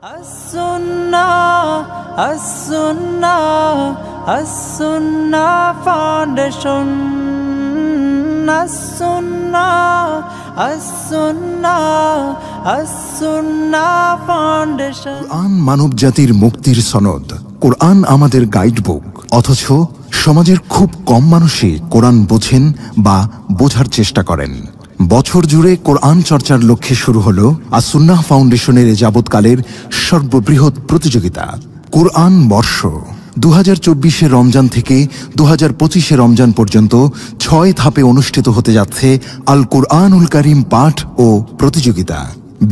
As-Sunnah, As-Sunnah, As-Sunnah Foundation. As-Sunnah, As-Sunnah, As-Sunnah Foundation. কোরআন মানব জাতির মুক্তির সনদ, কোরআন আমাদের গাইডবুক। অথচ সমাজের খুব কম মানুষই কোরআন বোঝেন বা বোঝার চেষ্টা করেন। বছর জুড়ে কোরআন চর্চার লক্ষ্যে শুরু হলো আস-সুন্নাহ ফাউন্ডেশনের যাবৎকালের সর্ববৃহৎ প্রতিযোগিতা কোরআন বর্ষ। 2024 রমজান থেকে 2025 রমজান পর্যন্ত 6 ধাপে অনুষ্ঠিত হতে যাচ্ছে আল কুরআনুল কারীম পাঠ ও প্রতিযোগিতা।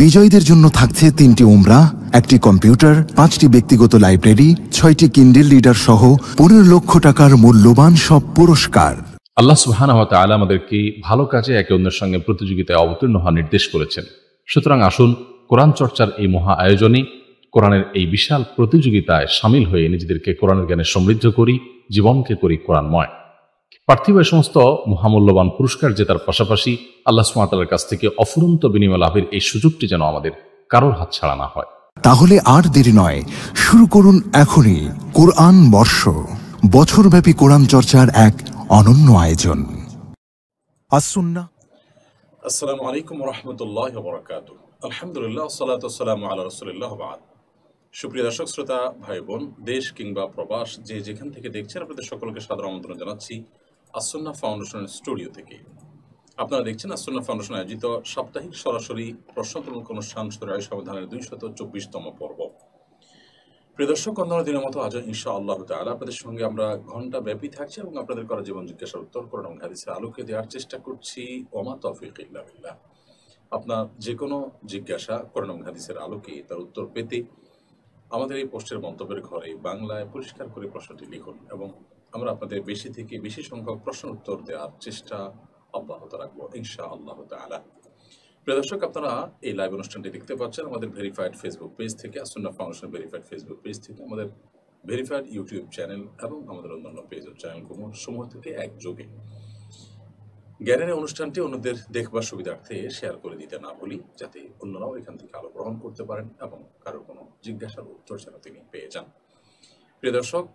বিজয়ীদের জন্য থাকছে 3টি উমরাহ, 1টি কম্পিউটার, 5টি ব্যক্তিগত লাইব্রেরি, 6টি কিন্ডেল রিডার সহ 15 লক্ষ টাকার মূল্যবান সব পুরস্কার। আল্লাহ সুবহানাহু ওয়া তাআলা আমাদেরকে ভালো কাজে একে অন্যের সঙ্গে প্রতিযোগিতায় অবতীর্ণ হওয়ার নির্দেশ করেছেন। সুতরাং আসুন কোরআন চর্চার এই মহা আয়োজনে, কোরআনের এই বিশাল প্রতিযোগিতায় সামিল হয়ে নিজেদেরকে কোরআনের জ্ঞানে সমৃদ্ধ করি, জীবনকে করি কোরআনময়। পার্থিব সমস্ত মহামূল্যবান পুরস্কার জেতার পাশাপাশি আল্লাহ সুবহানাহু ওয়া তাআলার কাছ থেকে অফুরন্ত বিনিময় লাভের এই সুযোগটি যেন আমাদের কারোর হাতছাড়া না হয়। তাহলে আর দেরি নয়, শুরু করুন এখনই কোরআন বর্ষ, বছরব্যাপী কোরআন চর্চার এক অনন্য আয়োজন। আস-সুন্নাহ। আসসালামু আলাইকুম ওয়া রাহমাতুল্লাহি ওয়া বারাকাতুহু। আলহামদুলিল্লাহ, সালাতু ওয়াসসালামু আলা রাসূলিল্লাহ ওয়া বা'দ। সুপ্রিয় দর্শক শ্রোতা ভাই বোন, দেশ কিংবা প্রবাস যে যেখান থেকে দেখছেন, আপনাদের সকলকে সাদর আমন্ত্রণ জানাচ্ছি আস-সুন্নাহ ফাউন্ডেশনের স্টুডিও থেকে। আপনারা দেখছেন আস-সুন্নাহ ফাউন্ডেশন আয়োজিত সাপ্তাহিক সরাসরি প্রশ্নোত্তরমূলক অনুষ্ঠান শরীয়ত সমাধানের 224তম পর্ব। প্রিয় দর্শক, অন্যান্য দিনের মতো আজও ইনশাআল্লাহ তাআলা আপনাদের সঙ্গে আমরা ঘন্টা ব্যাপী থাকছি এবং আপনাদের করা জীবন জিজ্ঞাসার উত্তর কোরআন এবং হাদিসের আলোকে দেওয়ার চেষ্টা করছি। ওমা তৌফিক ইল্লা বিল্লাহ। আপনার যে কোনো জিজ্ঞাসা কোরআন এবং হাদিসের আলোকে তার উত্তর পেতে আমাদের এই পোস্টের মন্তব্যের ঘরে বাংলায় পরিষ্কার করে প্রশ্নটি লিখুন এবং আমরা আপনাদের বেশি থেকে বেশি সংখ্যক প্রশ্নের উত্তর দেওয়ার চেষ্টা অব্যাহত রাখবো ইনশাআল্লাহ তাআলা। প্রিয় দর্শক, আপনারা এই লাইভ অনুষ্ঠানটি দেখতে পাচ্ছেন আমাদের ভেরিফাইড ফেসবুক পেজ থেকে, As Sunnah foundation verified Facebook page থেকে, আমাদের ভেরিফাইড ইউটিউব চ্যানেল এবং আমাদের অন্যান্য পেজ ও চ্যানেলসমূহ থেকে একযোগে। জ্ঞানের অনুষ্ঠানটি অন্যদের দেখবার সুবিধার্থে শেয়ার করে দিতে না ভুলি, যাতে অন্যরাও এখান থেকে আলো গ্রহণ করতে পারেন এবং কারো কোনো জিজ্ঞাসার উত্তর যেন তিনি পেয়ে যান। প্রিয় দর্শক,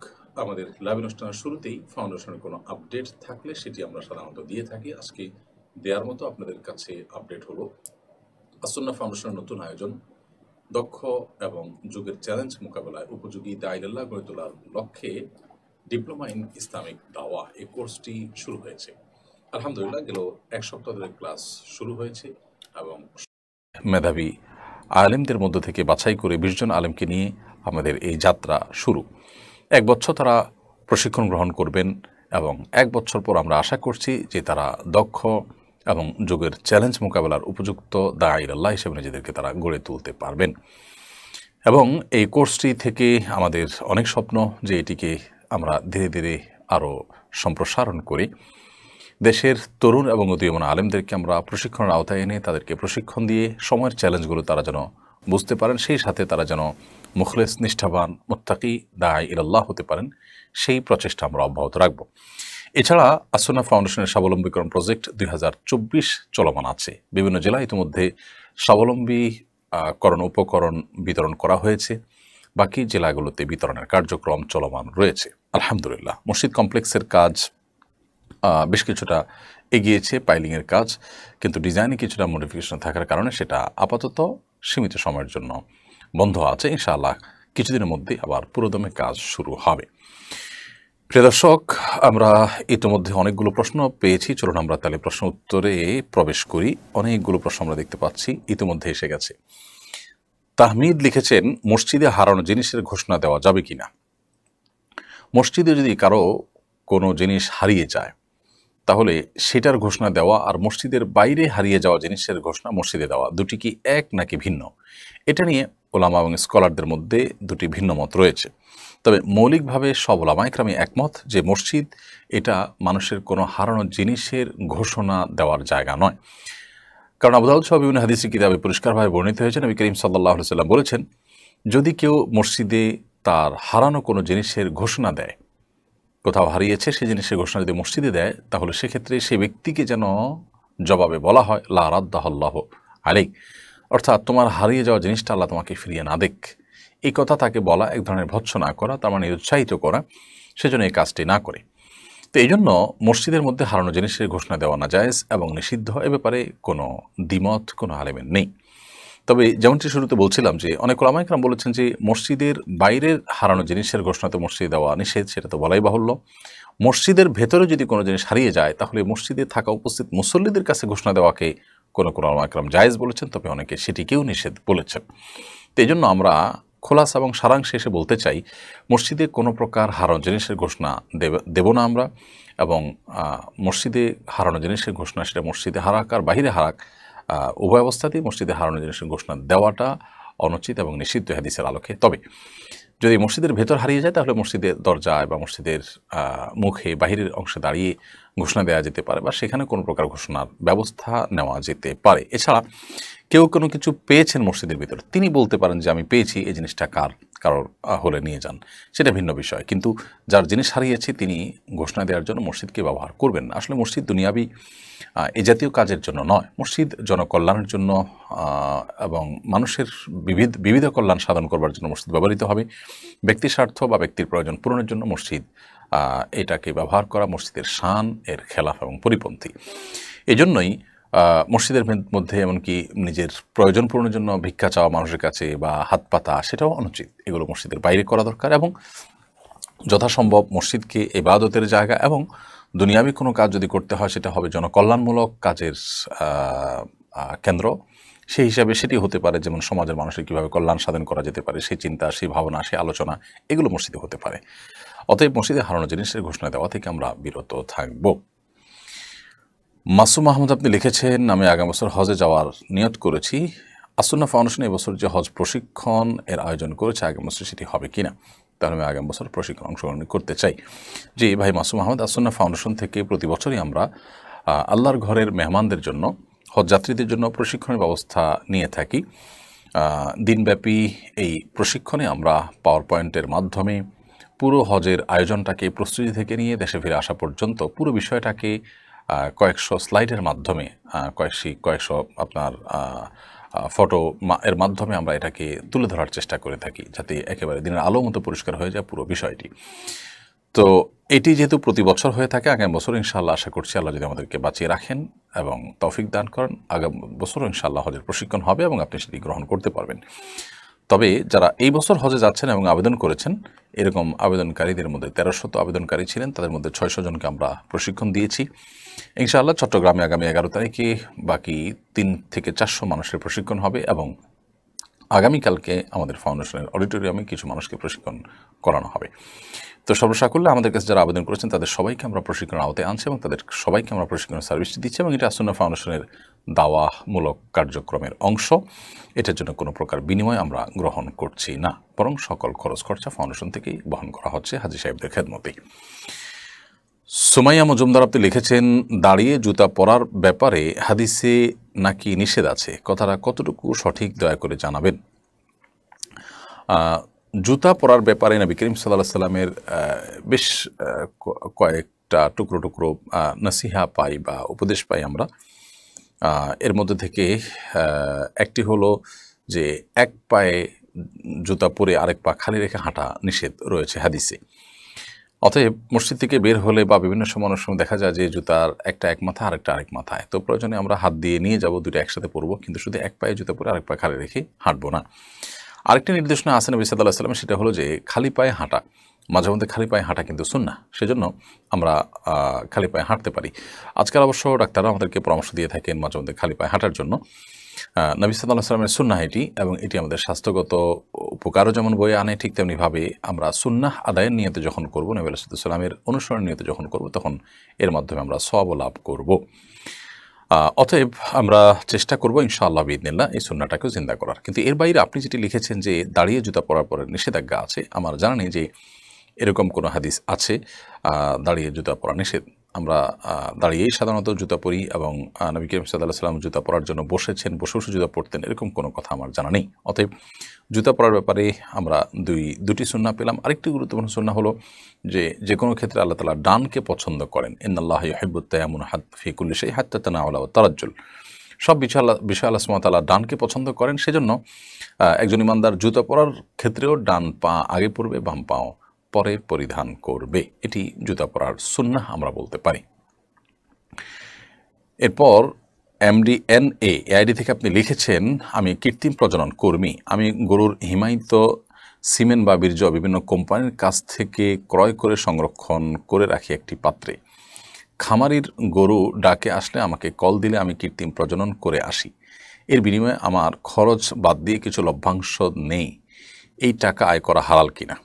আমাদের লাইভ অনুষ্ঠানের শুরুতেই ফাউন্ডেশনের কোনো আপডেট থাকলে সেটি আমরা সাধারণত দিয়ে থাকি। আজকে দেওয়ার মতো আপনাদের কাছে আপডেট হলো আস-সুন্নাহ ফাউন্ডেশনের নতুন আয়োজন, দক্ষ এবং যুগের চ্যালেঞ্জ মোকাবেলায় উপযোগী দায়িল্লাহ গড়ে তোলার লক্ষ্যে ডিপ্লোমা ইন ইসলামিক দাওয়া এই কোর্সটি শুরু হয়েছে। আলহামদুলিল্লাহ, গেল 1 সপ্তাহ ধরে ক্লাস শুরু হয়েছে এবং মেধাবী আলেমদের মধ্য থেকে বাছাই করে 20 জন আলেমকে নিয়ে আমাদের এই যাত্রা শুরু। 1 বছর তারা প্রশিক্ষণ গ্রহণ করবেন এবং 1 বছর পর আমরা আশা করছি যে তারা দক্ষ এবং যুগের চ্যালেঞ্জ মোকাবেলার উপযুক্ত দায়িল্লাহ হিসেবে নিজেদেরকে তারা গড়ে তুলতে পারবেন। এবং এই কোর্সটি থেকে আমাদের অনেক স্বপ্ন যে এটিকে আমরা ধীরে ধীরে আরও সম্প্রসারণ করি, দেশের তরুণ এবং উদীয়মান আলেমদেরকে আমরা প্রশিক্ষণের আওতায় এনে তাদেরকে প্রশিক্ষণ দিয়ে সময়ের চ্যালেঞ্জগুলো তারা যেন বুঝতে পারেন, সেই সাথে তারা যেন মুখলেস, নিষ্ঠাবান, মুত্তাকি দাঈ ইলাল্লাহ হতে পারেন, সেই প্রচেষ্টা আমরা অব্যাহত রাখব। এছাড়া আস-সুন্নাহ ফাউন্ডেশনের স্বাবলম্বীকরণ প্রজেক্ট 2024 চলমান আছে। বিভিন্ন জেলায় ইতিমধ্যে স্বাবলম্বীকরণ উপকরণ বিতরণ করা হয়েছে, বাকি জেলাগুলোতে বিতরণের কার্যক্রম চলমান রয়েছে। আলহামদুলিল্লাহ, মসজিদ কমপ্লেক্সের কাজ বেশ কিছুটা এগিয়েছে, পাইলিংয়ের কাজ, কিন্তু ডিজাইনে কিছুটা মডিফিকেশন থাকার কারণে সেটা আপাতত সীমিত সময়ের জন্য বন্ধ আছে। ইনশাআল্লাহ কিছুদিনের মধ্যে আবার পুরোদমে কাজ শুরু হবে। প্রিয় দর্শক, আমরা ইতিমধ্যে অনেকগুলো প্রশ্ন পেয়েছি, চলুন আমরা তাহলে প্রশ্ন উত্তরে প্রবেশ করি। অনেকগুলো প্রশ্ন আমরা দেখতে পাচ্ছি ইতিমধ্যে এসে গেছে। তাহমিদ লিখেছেন, মসজিদে হারানো জিনিসের ঘোষণা দেওয়া যাবে কিনা? মসজিদে যদি কারো কোনো জিনিস হারিয়ে যায় তাহলে সেটার ঘোষণা দেওয়া আর মসজিদের বাইরে হারিয়ে যাওয়া জিনিসের ঘোষণা মসজিদে দেওয়া দুটি কি এক নাকি ভিন্ন? এটা নিয়ে ওলামা এবং স্কলারদের মধ্যে দুটি ভিন্ন মত রয়েছে। তবে মৌলিকভাবে সব ওলামা ইকরামই একমত যে মসজিদ এটা মানুষের কোনো হারানো জিনিসের ঘোষণা দেওয়ার জায়গা নয়। কারণ আবু দাউদ সহ বিভিন্ন হাদিসের কিতাবে পরিষ্কারভাবে বর্ণিত হয়েছে, নবী করিম সাল্লাল্লাহু আলাইহি ওয়াসাল্লাম বলেছেন, যদি কেউ মসজিদে তার হারানো কোনো জিনিসের ঘোষণা দেয়, কোথাও হারিয়েছে সেই জিনিসের ঘোষণা যদি মসজিদে দেয়, তাহলে সেক্ষেত্রে সেই ব্যক্তিকে যেন জবাবে বলা হয় লা রাদ্দাহুল্লাহু আলাইক, অর্থাৎ তোমার হারিয়ে যাওয়া জিনিসটা আল্লাহ তোমাকে ফিরিয়ে না দেখ। এই কথা তাকে বলা এক ধরনের ভৎসনা করা, তার মানে উৎসাহিত করা, সেজন্য এই কাজটি না করে। তো এই জন্য মসজিদের মধ্যে হারানো জিনিসের ঘোষণা দেওয়া না জায়েজ এবং নিষিদ্ধ, এ ব্যাপারে কোনো দ্বিমত কোনো আলেমের নেই। তবে যেমনটি শুরুতে বলছিলাম যে অনেক ওলামা ইকরাম বলেছেন যে মসজিদের বাইরের হারানো জিনিসের ঘোষণা তো মসজিদে দেওয়া নিষেধ, সেটা তো বলাই বাহুল্য। মসজিদের ভেতরে যদি কোনো জিনিস হারিয়ে যায় তাহলে মসজিদে থাকা উপস্থিত মুসল্লিদের কাছে ঘোষণা দেওয়াকে কোনো ওলামা ইকরাম জায়েজ বলেছেন, তবে অনেকে সেটিকেও নিষেধ বলেছেন। তো এই জন্য আমরা খোলাস এবং সারাংশে এসে বলতে চাই, মসজিদে কোনো প্রকার হারানো জিনিসের ঘোষণা দেব না আমরা, এবং মসজিদে হারানো জিনিসের ঘোষণা সেটা মসজিদে হারাক আর বাহিরে হারাক, উভয় অবস্থাতেই মসজিদে হারানো জিনিসের ঘোষণা দেওয়াটা অনুচিত এবং নিষিদ্ধ হাদিসের আলোকে। তবে যদি মসজিদের ভেতর হারিয়ে যায় তাহলে মসজিদের দরজায় বা মসজিদের মুখে বাহিরের অংশে দাঁড়িয়ে ঘোষণা দেওয়া যেতে পারে, বা সেখানে কোনো প্রকার ঘোষণার ব্যবস্থা নেওয়া যেতে পারে। এছাড়া কেউ কোনো কিছু পেয়েছেন মসজিদের ভিতর, তিনি বলতে পারেন যে আমি পেয়েছি, এই জিনিসটা কারোর হলে নিয়ে যান, সেটা ভিন্ন বিষয়। কিন্তু যার জিনিস হারিয়েছে তিনি ঘোষণা দেওয়ার জন্য মসজিদকে ব্যবহার করবেন না। আসলে মসজিদ দুনিয়াবি এ জাতীয় কাজের জন্য নয়, মসজিদ জনকল্যাণের জন্য এবং মানুষের বিবিধ কল্যাণ সাধন করবার জন্য মসজিদ ব্যবহৃত হবে। ব্যক্তি স্বার্থ বা ব্যক্তির প্রয়োজন পূরণের জন্য মসজিদ এটাকে ব্যবহার করা মসজিদের শান এর খেলাফ এবং পরিপন্থী। এজন্যই মসজিদের মধ্যে এমনকি নিজের প্রয়োজন পূরণের জন্য ভিক্ষা চাওয়া মানুষের কাছে বা হাত পাতা, সেটাও অনুচিত। এগুলো মসজিদের বাইরে করা দরকার, এবং যথাসম্ভব মসজিদকে ইবাদতের জায়গা এবং দুনিয়াবি কোনো কাজ যদি করতে হয় সেটা হবে জনকল্যাণমূলক কাজের কেন্দ্র। সেই হিসাবে সেটি হতে পারে যেমন সমাজের মানুষের কীভাবে কল্যাণ সাধন করা যেতে পারে সেই চিন্তা, সেই ভাবনা, সেই আলোচনা, এগুলো মসজিদে হতে পারে। অতএব মসজিদে হারানো জিনিসের ঘোষণা দেওয়া থেকে আমরা বিরত থাকব। মাসুম মাহমুদ আপনি লিখেছেন, আমি আগামী বছর হজে যাওয়ার নিয়ত করেছি। আসুন্নাহ ফাউন্ডেশন এবছর যে হজ প্রশিক্ষণ এর আয়োজন করেছে আগামী বছর সেটি হবে কিনা, তাহলে আমি আগামী বছর প্রশিক্ষণ অংশগ্রহণ করতে চাই। জি ভাই মাসুম আহমদ, আসুন্নাহ ফাউন্ডেশন থেকে প্রতি বছরই আমরা আল্লাহর ঘরের মেহমানদের জন্য, হজযাত্রীদের জন্য প্রশিক্ষণের ব্যবস্থা নিয়ে থাকি। দিনব্যাপী এই প্রশিক্ষণে আমরা পাওয়ার পয়েন্টের মাধ্যমে পুরো হজের আয়োজনটাকে প্রস্তুতি থেকে নিয়ে দেশে ফিরে আসা পর্যন্ত পুরো বিষয়টাকে কয়েকশো স্লাইডের মাধ্যমে, কয়েকশো আপনার ফটো এর মাধ্যমে আমরা এটাকে তুলে ধরার চেষ্টা করে থাকি, যাতে একেবারে দিনের আলো মতো পরিষ্কার হয়ে যায় পুরো বিষয়টি। তো এটি যেহেতু প্রতি বছর হয়ে থাকে, আগামী বছর ইনশাআল্লাহ আশা করছি আল্লাহ যদি আমাদেরকে বাঁচিয়ে রাখেন এবং তৌফিক দান করেন, আগামী বছর ইনশাআল্লাহ হজের প্রশিক্ষণ হবে এবং আপনি সেটি গ্রহণ করতে পারবেন। তবে যারা এই বছর হজে যাচ্ছেন এবং আবেদন করেছেন, এরকম আবেদনকারীদের মধ্যে 1300 আবেদনকারী ছিলেন, তাদের মধ্যে 600 জনকে আমরা প্রশিক্ষণ দিয়েছি। ইনশাআল্লাহ চট্টগ্রামে আগামী 11 তারিখে বাকি 3 থেকে 400 মানুষের প্রশিক্ষণ হবে, এবং আগামীকালকে আমাদের ফাউন্ডেশনের অডিটোরিয়ামে কিছু মানুষকে প্রশিক্ষণ করানো হবে। তো সর্বসাকুল্যে আমাদের কাছে যারা আবেদন করেছেন তাদের সবাইকে আমরা প্রশিক্ষণ আওতায় আনছি এবং তাদের সবাইকে আমরা প্রশিক্ষণের সার্ভিসটি দিচ্ছি, এবং এটা আসুন্নাহ ফাউন্ডেশনের দাওয়ামূলক কার্যক্রমের অংশ। এটার জন্য কোনো প্রকার বিনিময় আমরা গ্রহণ করছি না, বরং সকল খরচ খরচা ফাউন্ডেশন থেকেই বহন করা হচ্ছে হাজী সাহেবদের খেদমতেই। সুমাইয়া মজুমদার আপনি লিখেছেন, দাঁড়িয়ে জুতা পরার ব্যাপারে হাদিসে নাকি নিষেধ আছে, কথাটা কতটুকু সঠিক দয়া করে জানাবেন। জুতা পরার ব্যাপারে নবী করিম সাল্লাল্লাহু আলাইহি সাল্লামের বেশ কয়েকটা টুকরো টুকরো নসিহা পাই বা উপদেশ পাই আমরা। এর মধ্যে থেকে একটি হলো যে এক পায়ে জুতা পরে আরেক পা খালি রেখে হাঁটা নিষেধ রয়েছে হাদিসে। অতএব মসজিদ থেকে বের হলে বা বিভিন্ন সময় অনেক সময় দেখা যায় যে জুতার একটা এক মাথা আরেকটা আরেক মাথায়, তো প্রয়োজনে আমরা হাত দিয়ে নিয়ে যাব, দুটো একসাথে পরবো, কিন্তু শুধু এক পায়ে জুতা পরে আরেক পা খালি রেখে হাঁটবো না। আরেকটি নির্দেশনা আছে নবী সাল্লাল্লাহু আলাইহি ওয়াসাল্লাম, সেটা হলো যে খালি পায়ে হাঁটা, মাঝে মধ্যে খালি পায়ে হাঁটা কিন্তু সুন্নাহ, সেজন্য আমরা খালি পায়ে হাঁটতে পারি। আজকাল অবশ্য ডাক্তাররা আমাদেরকে পরামর্শ দিয়ে থাকেন মাঝে মধ্যে খালি পায়ে হাঁটার জন্য। নবী সাল্লাল্লাহু আলাইহি ওয়াসাল্লামের সুন্নাহ এটি, এবং এটি আমাদের স্বাস্থ্যগত উপকারও যেমন বয়ে আনে, ঠিক তেমনিভাবে আমরা সুন্নাহ আদায়ের নিয়তে যখন করবো, নবী সাল্লাল্লাহু আলাইহি ওয়াসাল্লামের অনুসরণ নিয়তে যখন করবো, তখন এর মাধ্যমে আমরা সওয়াব লাভ করব। অতএব আমরা চেষ্টা করবো ইনশাআল্লাহ বিইذনিল্লাহ এই সুন্নাহটাকেও জিন্দা করার। কিন্তু এর বাইরে আপনি যেটি লিখেছেন যে দাঁড়িয়ে জুতা পরার পরে নিষেধাজ্ঞা আছে, আমার জানা নেই যে এরকম কোনো হাদিস আছে দাঁড়িয়ে জুতা পরা নিষেধ। আমরা দাঁড়িয়েই সাধারণত জুতা পরি, এবং নবী করিম সাল্লাল্লাহু আলাইহি ওয়াসাল্লাম জুতা পরার জন্য বসেছেন, বসে বসে জুতা পরতেন, এরকম কোনো কথা আমার জানা নেই। অতএব জুতা পরার ব্যাপারে আমরা দুটি সুন্নাহ পেলাম। আরেকটি গুরুত্বপূর্ণ সুন্নাহ হলো যে কোনো ক্ষেত্রে আল্লাহ তাআলা ডানকে পছন্দ করেন। ইন্নাল্লাহা ইউহিব্বুত তায়াম্মুন ফি কুল্লি শাই হাত্তা তানাউলা ওয়া তারাজ্জুল। সব বিষয় আল্লাহ সুবহানাহু ওয়া তাআলা ডানকে পছন্দ করেন। সেজন্য একজন ইমানদার জুতা পরার ক্ষেত্রেও ডান পা আগে পরবে, বাম পাও পরে পরিধান করবে। এটি জুতা পরার সুন্নাহ আমরা বলতে পারি। এরপর MDNA আইডি থেকে আপনি লিখেছেন, আমি কৃত্রিম প্রজনন কর্মী। আমি গরুর হিমায়িত সিমেন্ট বা বীর্য বিভিন্ন কোম্পানির কাছ থেকে ক্রয় করে সংরক্ষণ করে রাখি একটি পাত্রে। খামারির গরু ডাকে আসলে আমাকে কল দিলে আমি কৃত্রিম প্রজনন করে আসি। এর বিনিময়ে আমার খরচ বাদ দিয়ে কিছু লভ্যাংশ নেই। এই টাকা আয় করা হালাল কিনা?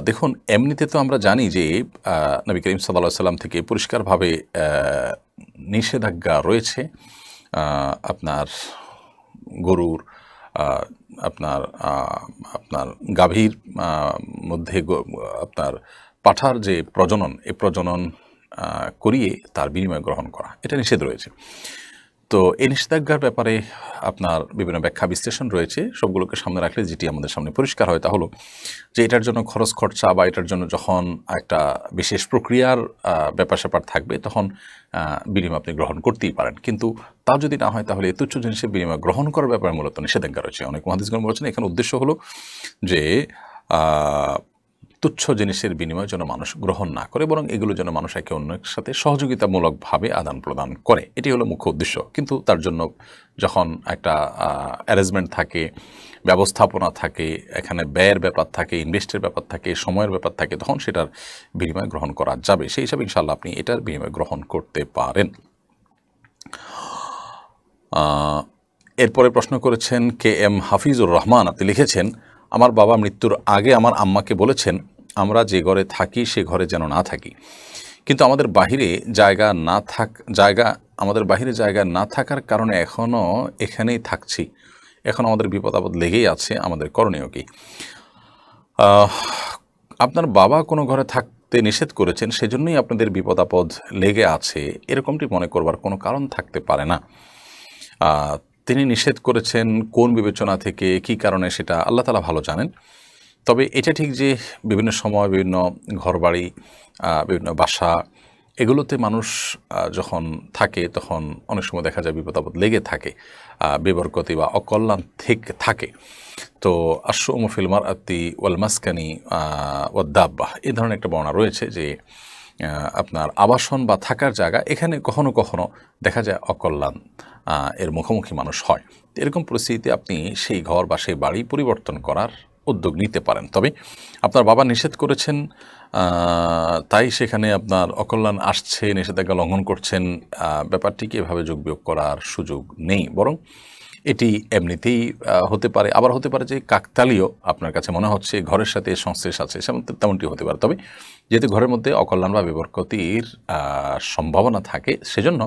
দেখুন, এমনিতে তো আমরা জানি যে নবী করিম সাল্লাল্লাহু আলাইহি সাল্লাম থেকে পরিষ্কারভাবে নিষেধাজ্ঞা রয়েছে আপনার গরুর আপনার গাভীর মধ্যে আপনার পাঠার যে প্রজনন, এই প্রজনন করিয়ে তার বিনিময় গ্রহণ করা, এটা নিষেধ রয়েছে। তো এই নিষেধাজ্ঞার ব্যাপারে আপনার বিভিন্ন ব্যাখ্যা বিশ্লেষণ রয়েছে। সবগুলোকে সামনে রাখলে যেটি আমাদের সামনে পরিষ্কার হয় তা হলো যে এটার জন্য খরচ খরচা বা এটার জন্য যখন একটা বিশেষ প্রক্রিয়ার ব্যাপার স্যাপার থাকবে তখন বিনিময় আপনি গ্রহণ করতেই পারেন, কিন্তু তা যদি না হয় তাহলে তুচ্ছ জিনিসের বিনিময় গ্রহণ করার ব্যাপারে মূলত নিষেধাজ্ঞা রয়েছে। অনেক মুহাদ্দিসগণ বলেছেন এখানে উদ্দেশ্য হলো যে তুচ্ছ জিনিসের বিনিময় যেন মানুষ গ্রহণ না করে, বরং এগুলো যেন মানুষ একে অন্যের সাথে সহযোগিতামূলকভাবে আদান প্রদান করে, এটি হলো মুখ্য উদ্দেশ্য। কিন্তু তার জন্য যখন একটা অ্যারেঞ্জমেন্ট থাকে, ব্যবস্থাপনা থাকে, এখানে ব্যয়ের ব্যাপার থাকে, ইনভেস্টের ব্যাপার থাকে, সময়ের ব্যাপার থাকে, তখন সেটার বিনিময় গ্রহণ করা যাবে। সেই হিসাবে ইনশাআল্লাহ আপনি এটার বিনিময় গ্রহণ করতে পারেন। এরপরে প্রশ্ন করেছেন KM হাফিজুর রহমান। আপনি লিখেছেন, আমার বাবা মৃত্যুর আগে আমার আম্মাকে বলেছেন আমরা যে ঘরে থাকি সে ঘরে যেন না থাকি, কিন্তু আমাদের বাহিরে জায়গা না থাকার কারণে এখনও এখানেই থাকছি। এখন আমাদের বিপদ আপদ লেগেই আছে, আমাদের করণীয় কি? আপনার বাবা কোনো ঘরে থাকতে নিষেধ করেছেন, সেজন্যই আপনাদের বিপদ আপদ লেগে আছে, এরকমটি মনে করবার কোনো কারণ থাকতে পারে না। তিনি নিষেধ করেছেন কোন বিবেচনা থেকে, কি কারণে, সেটা আল্লাহ তাআলা ভালো জানেন। তবে এটা ঠিক যে বিভিন্ন সময় বিভিন্ন ঘরবাড়ি, বিভিন্ন বাসা, এগুলোতে মানুষ যখন থাকে তখন অনেক সময় দেখা যায় বিপদ আপদ লেগে থাকে, বেবরকতি বা অকল্যাণ থেকে থাকে। তো আশ-শু'মু ফিল মারআতি ওয়াল মাসকানি ওয়াদ দাব্বাহ, এই ধরনের একটা বর্ণনা রয়েছে যে আপনার আবাসন বা থাকার জায়গা, এখানে কখনো কখনো দেখা যায় অকল্যাণ এর মুখোমুখি মানুষ হয়। এরকম পরিস্থিতিতে আপনি সেই ঘর বা সেই বাড়ি পরিবর্তন করার উদ্যোগ নিতে পারেন। তবে আপনার বাবা নিষেধ করেছেন তাই সেখানে আপনার অকল্যাণ আসছে, নিষেধাজ্ঞা লঙ্ঘন করছেন, ব্যাপারটিকে এভাবে যোগ বিয়োগ করার সুযোগ নেই, বরং এটি এমনিতেই হতে পারে। আবার হতে পারে যে কাকতালীয় আপনার কাছে মনে হচ্ছে ঘরের সাথে সংশ্লেষ আছে, তেমনটি হতে পারে। তবে যেহেতু ঘরের মধ্যে অকল্যাণ বা বেবরকতির সম্ভাবনা থাকে, সেজন্য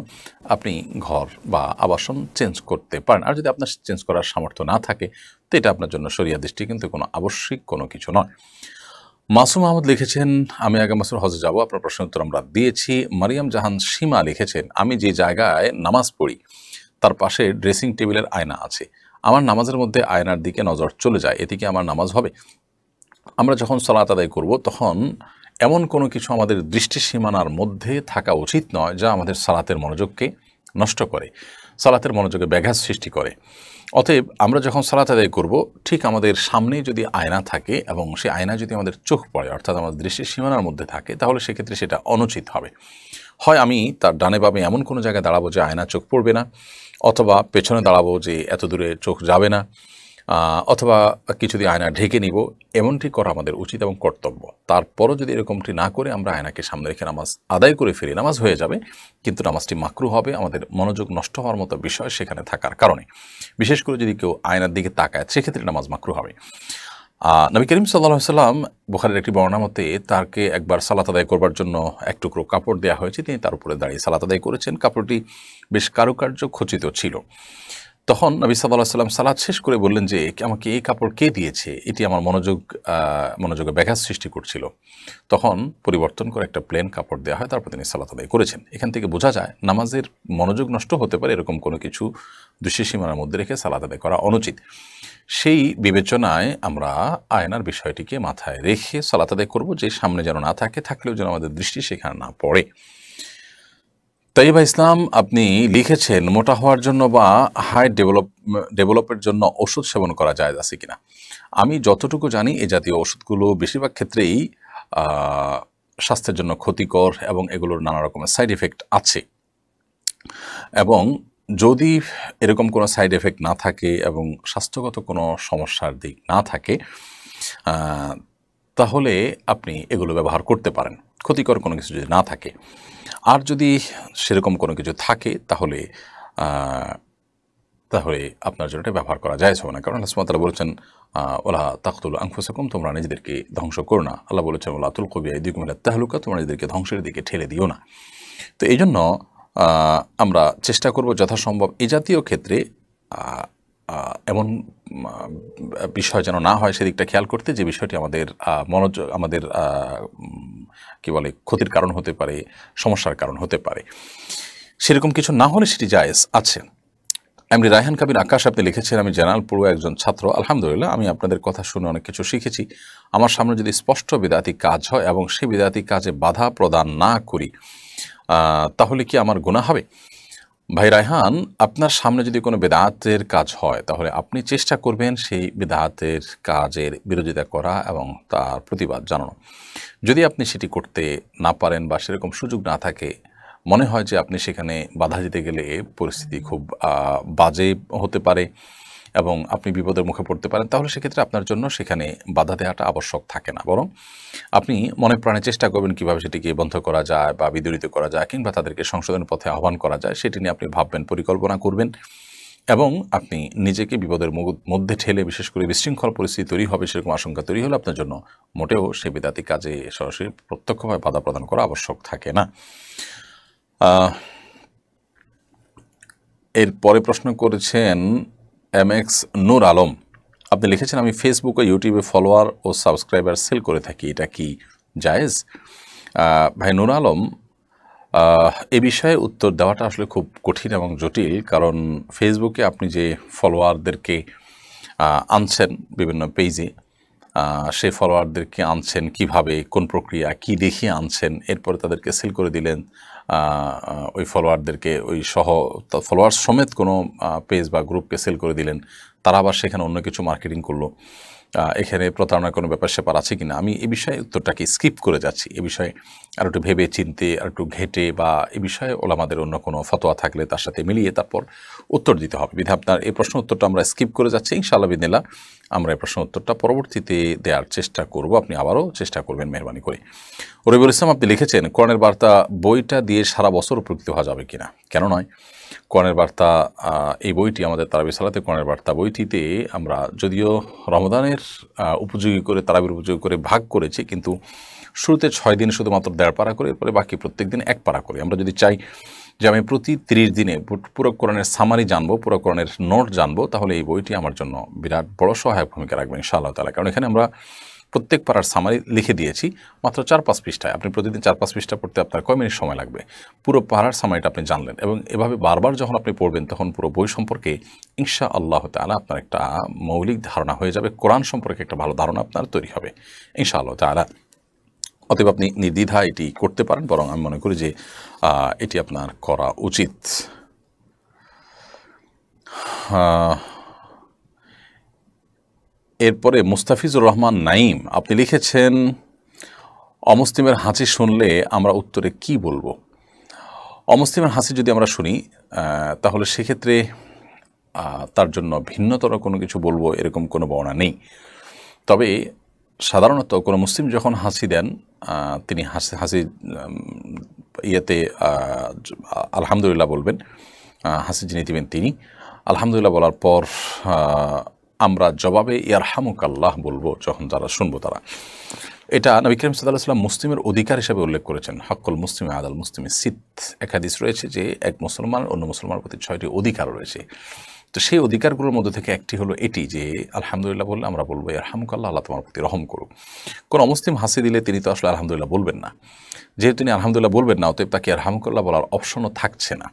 আপনি ঘর বা আবাসন চেঞ্জ করতে পারেন। আর যদি আপনার চেঞ্জ করার সামর্থ্য না থাকে তো এটা আপনার জন্য শরিয়া দৃষ্টি কিন্তু কোনো আবশ্যিক কোনো কিছু নয়। মাসুম আহমদ লিখেছেন, আমি আগামী বছর হজে যাব। আপনার প্রশ্নের উত্তর আমরা দিয়েছি। মারিয়াম জাহান সীমা লিখেছেন, আমি যে জায়গায় নামাজ পড়ি তার পাশে ড্রেসিং টেবিলের আয়না আছে, আমার নামাজের মধ্যে আয়নার দিকে নজর চলে যায়, এদিকে আমার নামাজ হবে? আমরা যখন সালাত আদায় করব তখন এমন কোনো কিছু আমাদের দৃষ্টি সীমানার মধ্যে থাকা উচিত নয় যা আমাদের সালাতের মনোযোগকে নষ্ট করে, সালাতের মনোযোগে ব্যাঘাত সৃষ্টি করে। অতএব আমরা যখন সালাত আদায় করব ঠিক আমাদের সামনে যদি আয়না থাকে এবং সেই আয়না যদি আমাদের চোখ পড়ে, অর্থাৎ আমাদের দৃষ্টির সীমানার মধ্যে থাকে, তাহলে সেক্ষেত্রে সেটা অনুচিত হবে। হয় আমি তার ডানে বামে এমন কোনো জায়গায় দাঁড়াবো যে আয়না চোখ পড়বে না, অথবা পেছনে দাঁড়াবো যে এত দূরে চোখ যাবে না, অথবা কিছু দিয়ে আয়না ঢেকে নিব, এমনটি করা আমাদের উচিত এবং কর্তব্য। তারপরও যদি এরকমটি না করে আমরা আয়নাকে সামনে রেখে নামাজ আদায় করে ফিরি, নামাজ হয়ে যাবে, কিন্তু নামাজটি মাকরুহ হবে, আমাদের মনোযোগ নষ্ট হওয়ার মতো বিষয় সেখানে থাকার কারণে। বিশেষ করে যদি কেউ আয়নার দিকে তাকায় সেক্ষেত্রে নামাজ মাকরুহ হবে। নবী করিম সাল্লাল্লাহু আলাইহি ওয়াসাল্লাম, বুখারীর একটি বর্ণনা মতে, তাকে একবার সালাত আদায় করবার জন্য এক টুকরো কাপড় দেওয়া হয়েছে, তিনি তার উপরে দাঁড়িয়ে সালাত আদায় করেছেন। কাপড়টি বেশ কারুকার্য খচিত ছিল। তখন নবী সাল্লাল্লাহু আলাইহি ওয়াসাল্লাম সালাত শেষ করে বললেন যে আমাকে এই কাপড় কে দিয়েছে, এটি আমার মনোযোগে ব্যাঘাত সৃষ্টি করছিল। তখন পরিবর্তন করে একটা প্লেন কাপড় দেওয়া হয়, তারপর তিনি সালাত আদায় করেছেন। এখান থেকে বোঝা যায় নামাজের মনোযোগ নষ্ট হতে পারে, এরকম কোনো কিছু দৃষ্টি সীমানার মধ্যে রেখে সালাত আদায় করা অনুচিত। সেই বিবেচনায় আমরা আয়নার বিষয়টিকে মাথায় রেখে সালাত আদায় করব, যে সামনে যেন না থাকে, থাকলেও যেন আমাদের দৃষ্টি সেখানে না পড়ে। তাইবা ইসলাম, আপনি লিখেছেন মোটা হওয়ার জন্য বা হাইট ডেভেলপের জন্য ওষুধ সেবন করা যায় আছে কিনা। আমি যতটুকু জানি এই জাতীয় ওষুধগুলো বেশিরভাগ ক্ষেত্রেই স্বাস্থ্যের জন্য ক্ষতিকর এবং এগুলোর নানা রকমের সাইড এফেক্ট আছে। এবং যদি এরকম কোনো সাইড এফেক্ট না থাকে এবং স্বাস্থ্যগত কোনো সমস্যার দিক না থাকে তাহলে আপনি এগুলো ব্যবহার করতে পারেন, ক্ষতিকর কোনো কিছু যদি না থাকে। আর যদি সেরকম কোনো কিছু থাকে তাহলে আপনার জন্য এটা ব্যবহার করা যায় না। কারণ আল্লাহ সুবহানাহু ওয়া তাআলা বলেছেন ওয়ালা তাকতুলু আনফুসাকুম, তোমরা নিজেদেরকে ধ্বংস করো না। আল্লাহ বলেছেন ওয়ালা তুলকু বিআইদিকুম ইলা তাহলুকা, তোমরা নিজেদেরকে ধ্বংসের দিকে ঠেলে দিও না। তো এই জন্য আমরা চেষ্টা করব যথাসম্ভব এই জাতীয় ক্ষেত্রে এমন বিষয় যেন না হয় সেদিকটা খেয়াল করতে, যে বিষয়টি আমাদের কি বলে ক্ষতির কারণ হতে পারে, সমস্যার কারণ হতে পারে। সেরকম কিছু না হলে সেটি জায়েজ আছে। এমনি রায়হান কাবির আকাশ আপনি লিখেছেন, আমি জেনারেল পড়ুয়া একজন ছাত্র। আলহামদুলিল্লাহ, আমি আপনাদের কথা শুনে অনেক কিছু শিখেছি। আমার সামনে যদি স্পষ্ট বিদআতি কাজ হয় এবং সেই বিদআতি কাজে বাধা প্রদান না করি তাহলে কি আমার গুনাহ হবে? ভাই রায়হান, আপনার সামনে যদি কোনো বিদআতের কাজ হয় তাহলে আপনি চেষ্টা করবেন সেই বিদআতের কাজের বিরোধিতা করা এবং তার প্রতিবাদ জানানো। যদি আপনি সেটি করতে না পারেন বা সেরকম সুযোগ না থাকে, মনে হয় যে আপনি সেখানে বাধা দিতে গেলে পরিস্থিতি খুব বাজে হতে পারে এবং আপনি বিপদের মুখে পড়তে পারেন, তাহলে সেক্ষেত্রে আপনার জন্য সেখানে বাধা দেওয়াটা আবশ্যক থাকে না। বরং আপনি মনে প্রাণে চেষ্টা করবেন কীভাবে সেটিকে বন্ধ করা যায় বা বিদরিত করা যায় কিংবা তাদেরকে সংশোধনের পথে আহ্বান করা যায়, সেটি নিয়ে আপনি ভাববেন, পরিকল্পনা করবেন এবং আপনি নিজেকে বিপদের মধ্যে ঠেলে বিশেষ করে বিশৃঙ্খল পরিস্থিতি তৈরি হবে সেরকম আশঙ্কা তৈরি হলে আপনার জন্য মোটেও সেই বিদআতি কাজে সরাসরি প্রত্যক্ষভাবে বাধা প্রদান করা আবশ্যক থাকে না। এরপরে প্রশ্ন করেছেন MX নূর আলম, আপনি লিখেছেন আমি ফেসবুক ও ইউটিউবে ফলোয়ার ও সাবস্ক্রাইবার সেল করে থাকি, এটা কি জায়েজ? ভাই নূর আলম, এ বিষয়ে উত্তর দেওয়াটা আসলে খুব কঠিন এবং জটিল। কারণ ফেসবুকে আপনি যে ফলোয়ারদেরকে আনছেন বিভিন্ন পেজে, সেই ফলোয়ারদেরকে আনছেন কিভাবে, কোন প্রক্রিয়া, কি দেখিয়ে আনছেন, এরপরে তাদেরকে সেল করে দিলেন, ওই ফলোয়ারদেরকে ওই ফলোয়ার সমেত কোনো পেজ বা গ্রুপকে সেল করে দিলেন, তারা আবার সেখানে অন্য কিছু মার্কেটিং করলো, এখানে প্রতারণার কোনো ব্যাপার স্যাপার আছে কিনা, আমি এই বিষয়ে উত্তরটাকে স্কিপ করে যাচ্ছি। এ বিষয়ে আর একটু ভেবে চিনতে, আর একটু ঘেটে বা এ বিষয়ে ওলামাদের অন্য কোনো ফতোয়া থাকলে তার সাথে মিলিয়ে তারপর উত্তর দিতে হবে। বিধা আপনার এই প্রশ্ন উত্তরটা আমরা স্কিপ করে যাচ্ছি। ইনশাআল্লাহ বিদিনিল্লাহ আমরা এই প্রশ্ন উত্তরটা পরবর্তীতে দেওয়ার চেষ্টা করব, আপনি আবারও চেষ্টা করবেন মেহরবানি করে। রবিউল ইসলাম আপনি লিখেছেন কোরআনের বার্তা বইটা দিয়ে সারা বছর উপকৃত হওয়া যাবে কিনা? কেন নয়। কোরআনের বার্তা এই বইটি, আমাদের তারাবি সালাতে কোরআনের বার্তা বইটিতে আমরা যদিও রমদানের উপযোগী করে, তারাবির উপযোগী করে ভাগ করেছি, কিন্তু শুরুতে 6 দিন শুধুমাত্র 1.5 পারা করে, এরপরে বাকি প্রত্যেক দিন 1 পারা করে। আমরা যদি চাই যে আমি প্রতি 30 দিনে পুরো কোরআনের সামারি জানবো, পুরো কোরআনের নোট জানবো, তাহলে এই বইটি আমার জন্য বিরাট বড় সহায়ক ভূমিকা রাখবে ইনশাআল্লাহ তাআলা। কারণ এখানে আমরা প্রত্যেক পারার সামারি লিখে দিয়েছি মাত্র 4-5 পৃষ্ঠায়। আপনি প্রতিদিন 4-5 পৃষ্ঠা পড়তে আপনার কয় মিনিট সময় লাগবে? পুরো পারার সামারিটা আপনি জানলেন এবং এভাবে বারবার যখন আপনি পড়বেন তখন পুরো বই সম্পর্কে ইনশাআল্লাহ তাআলা আপনার একটা মৌলিক ধারণা হয়ে যাবে, কোরআন সম্পর্কে একটা ভালো ধারণা আপনার তৈরি হবে ইনশাআল্লাহ তাআলা। অতএব আপনি নির্দ্বিধা এটি করতে পারেন, বরং আমি মনে করি যে এটি আপনার করা উচিত। এরপরে মুস্তাফিজুর রহমান নাইম আপনি লিখেছেন অমুসলিমের হাসি শুনলে আমরা উত্তরে কি বলবো? অমুসলিমের হাসি যদি আমরা শুনি তাহলে সেক্ষেত্রে তার জন্য ভিন্নতর কোনো কিছু বলবো এরকম কোনো বর্ণনা নেই। তবে সাধারণত কোনো মুসলিম যখন হাসি দেন তিনি হাসি ইয়েতে আলহামদুলিল্লাহ বলবেন, হাসি যিনি দিবেন তিনি আলহামদুলিল্লাহ বলার পর আমরা জবাবে ইয়ারহামুকাল্লাহ বলবো যখন যারা শুনবো তারা। এটা নবী করিম সাল্লাল্লাহু আলাইহি ওয়াসাল্লাম মুসলিমের অধিকার হিসেবে উল্লেখ করেছেন। হাক্কুল মুসলিমি আলাল মুসলিমি সিত, এক হাদিস রয়েছে যে এক মুসলমান অন্য মুসলমানের প্রতি 6টি অধিকার রয়েছে। তো সেই অধিকারগুলোর মধ্যে থেকে একটি হলো এটি যে আলহামদুলিল্লাহ বললে আমরা বলবো ইয়ারহামুকাল্লাহ, আল্লাহ তোমার প্রতি রহম করুক। কোন অমুসলিম হাসি দিলে তিনি তো আসলে আলহামদুলিল্লাহ বলবেন না, যেহেতু তিনি আলহামদুলিল্লাহ বলবেন না অতএব তাকে ইয়ারহামুকাল্লাহ বলার অপশনও থাকছে না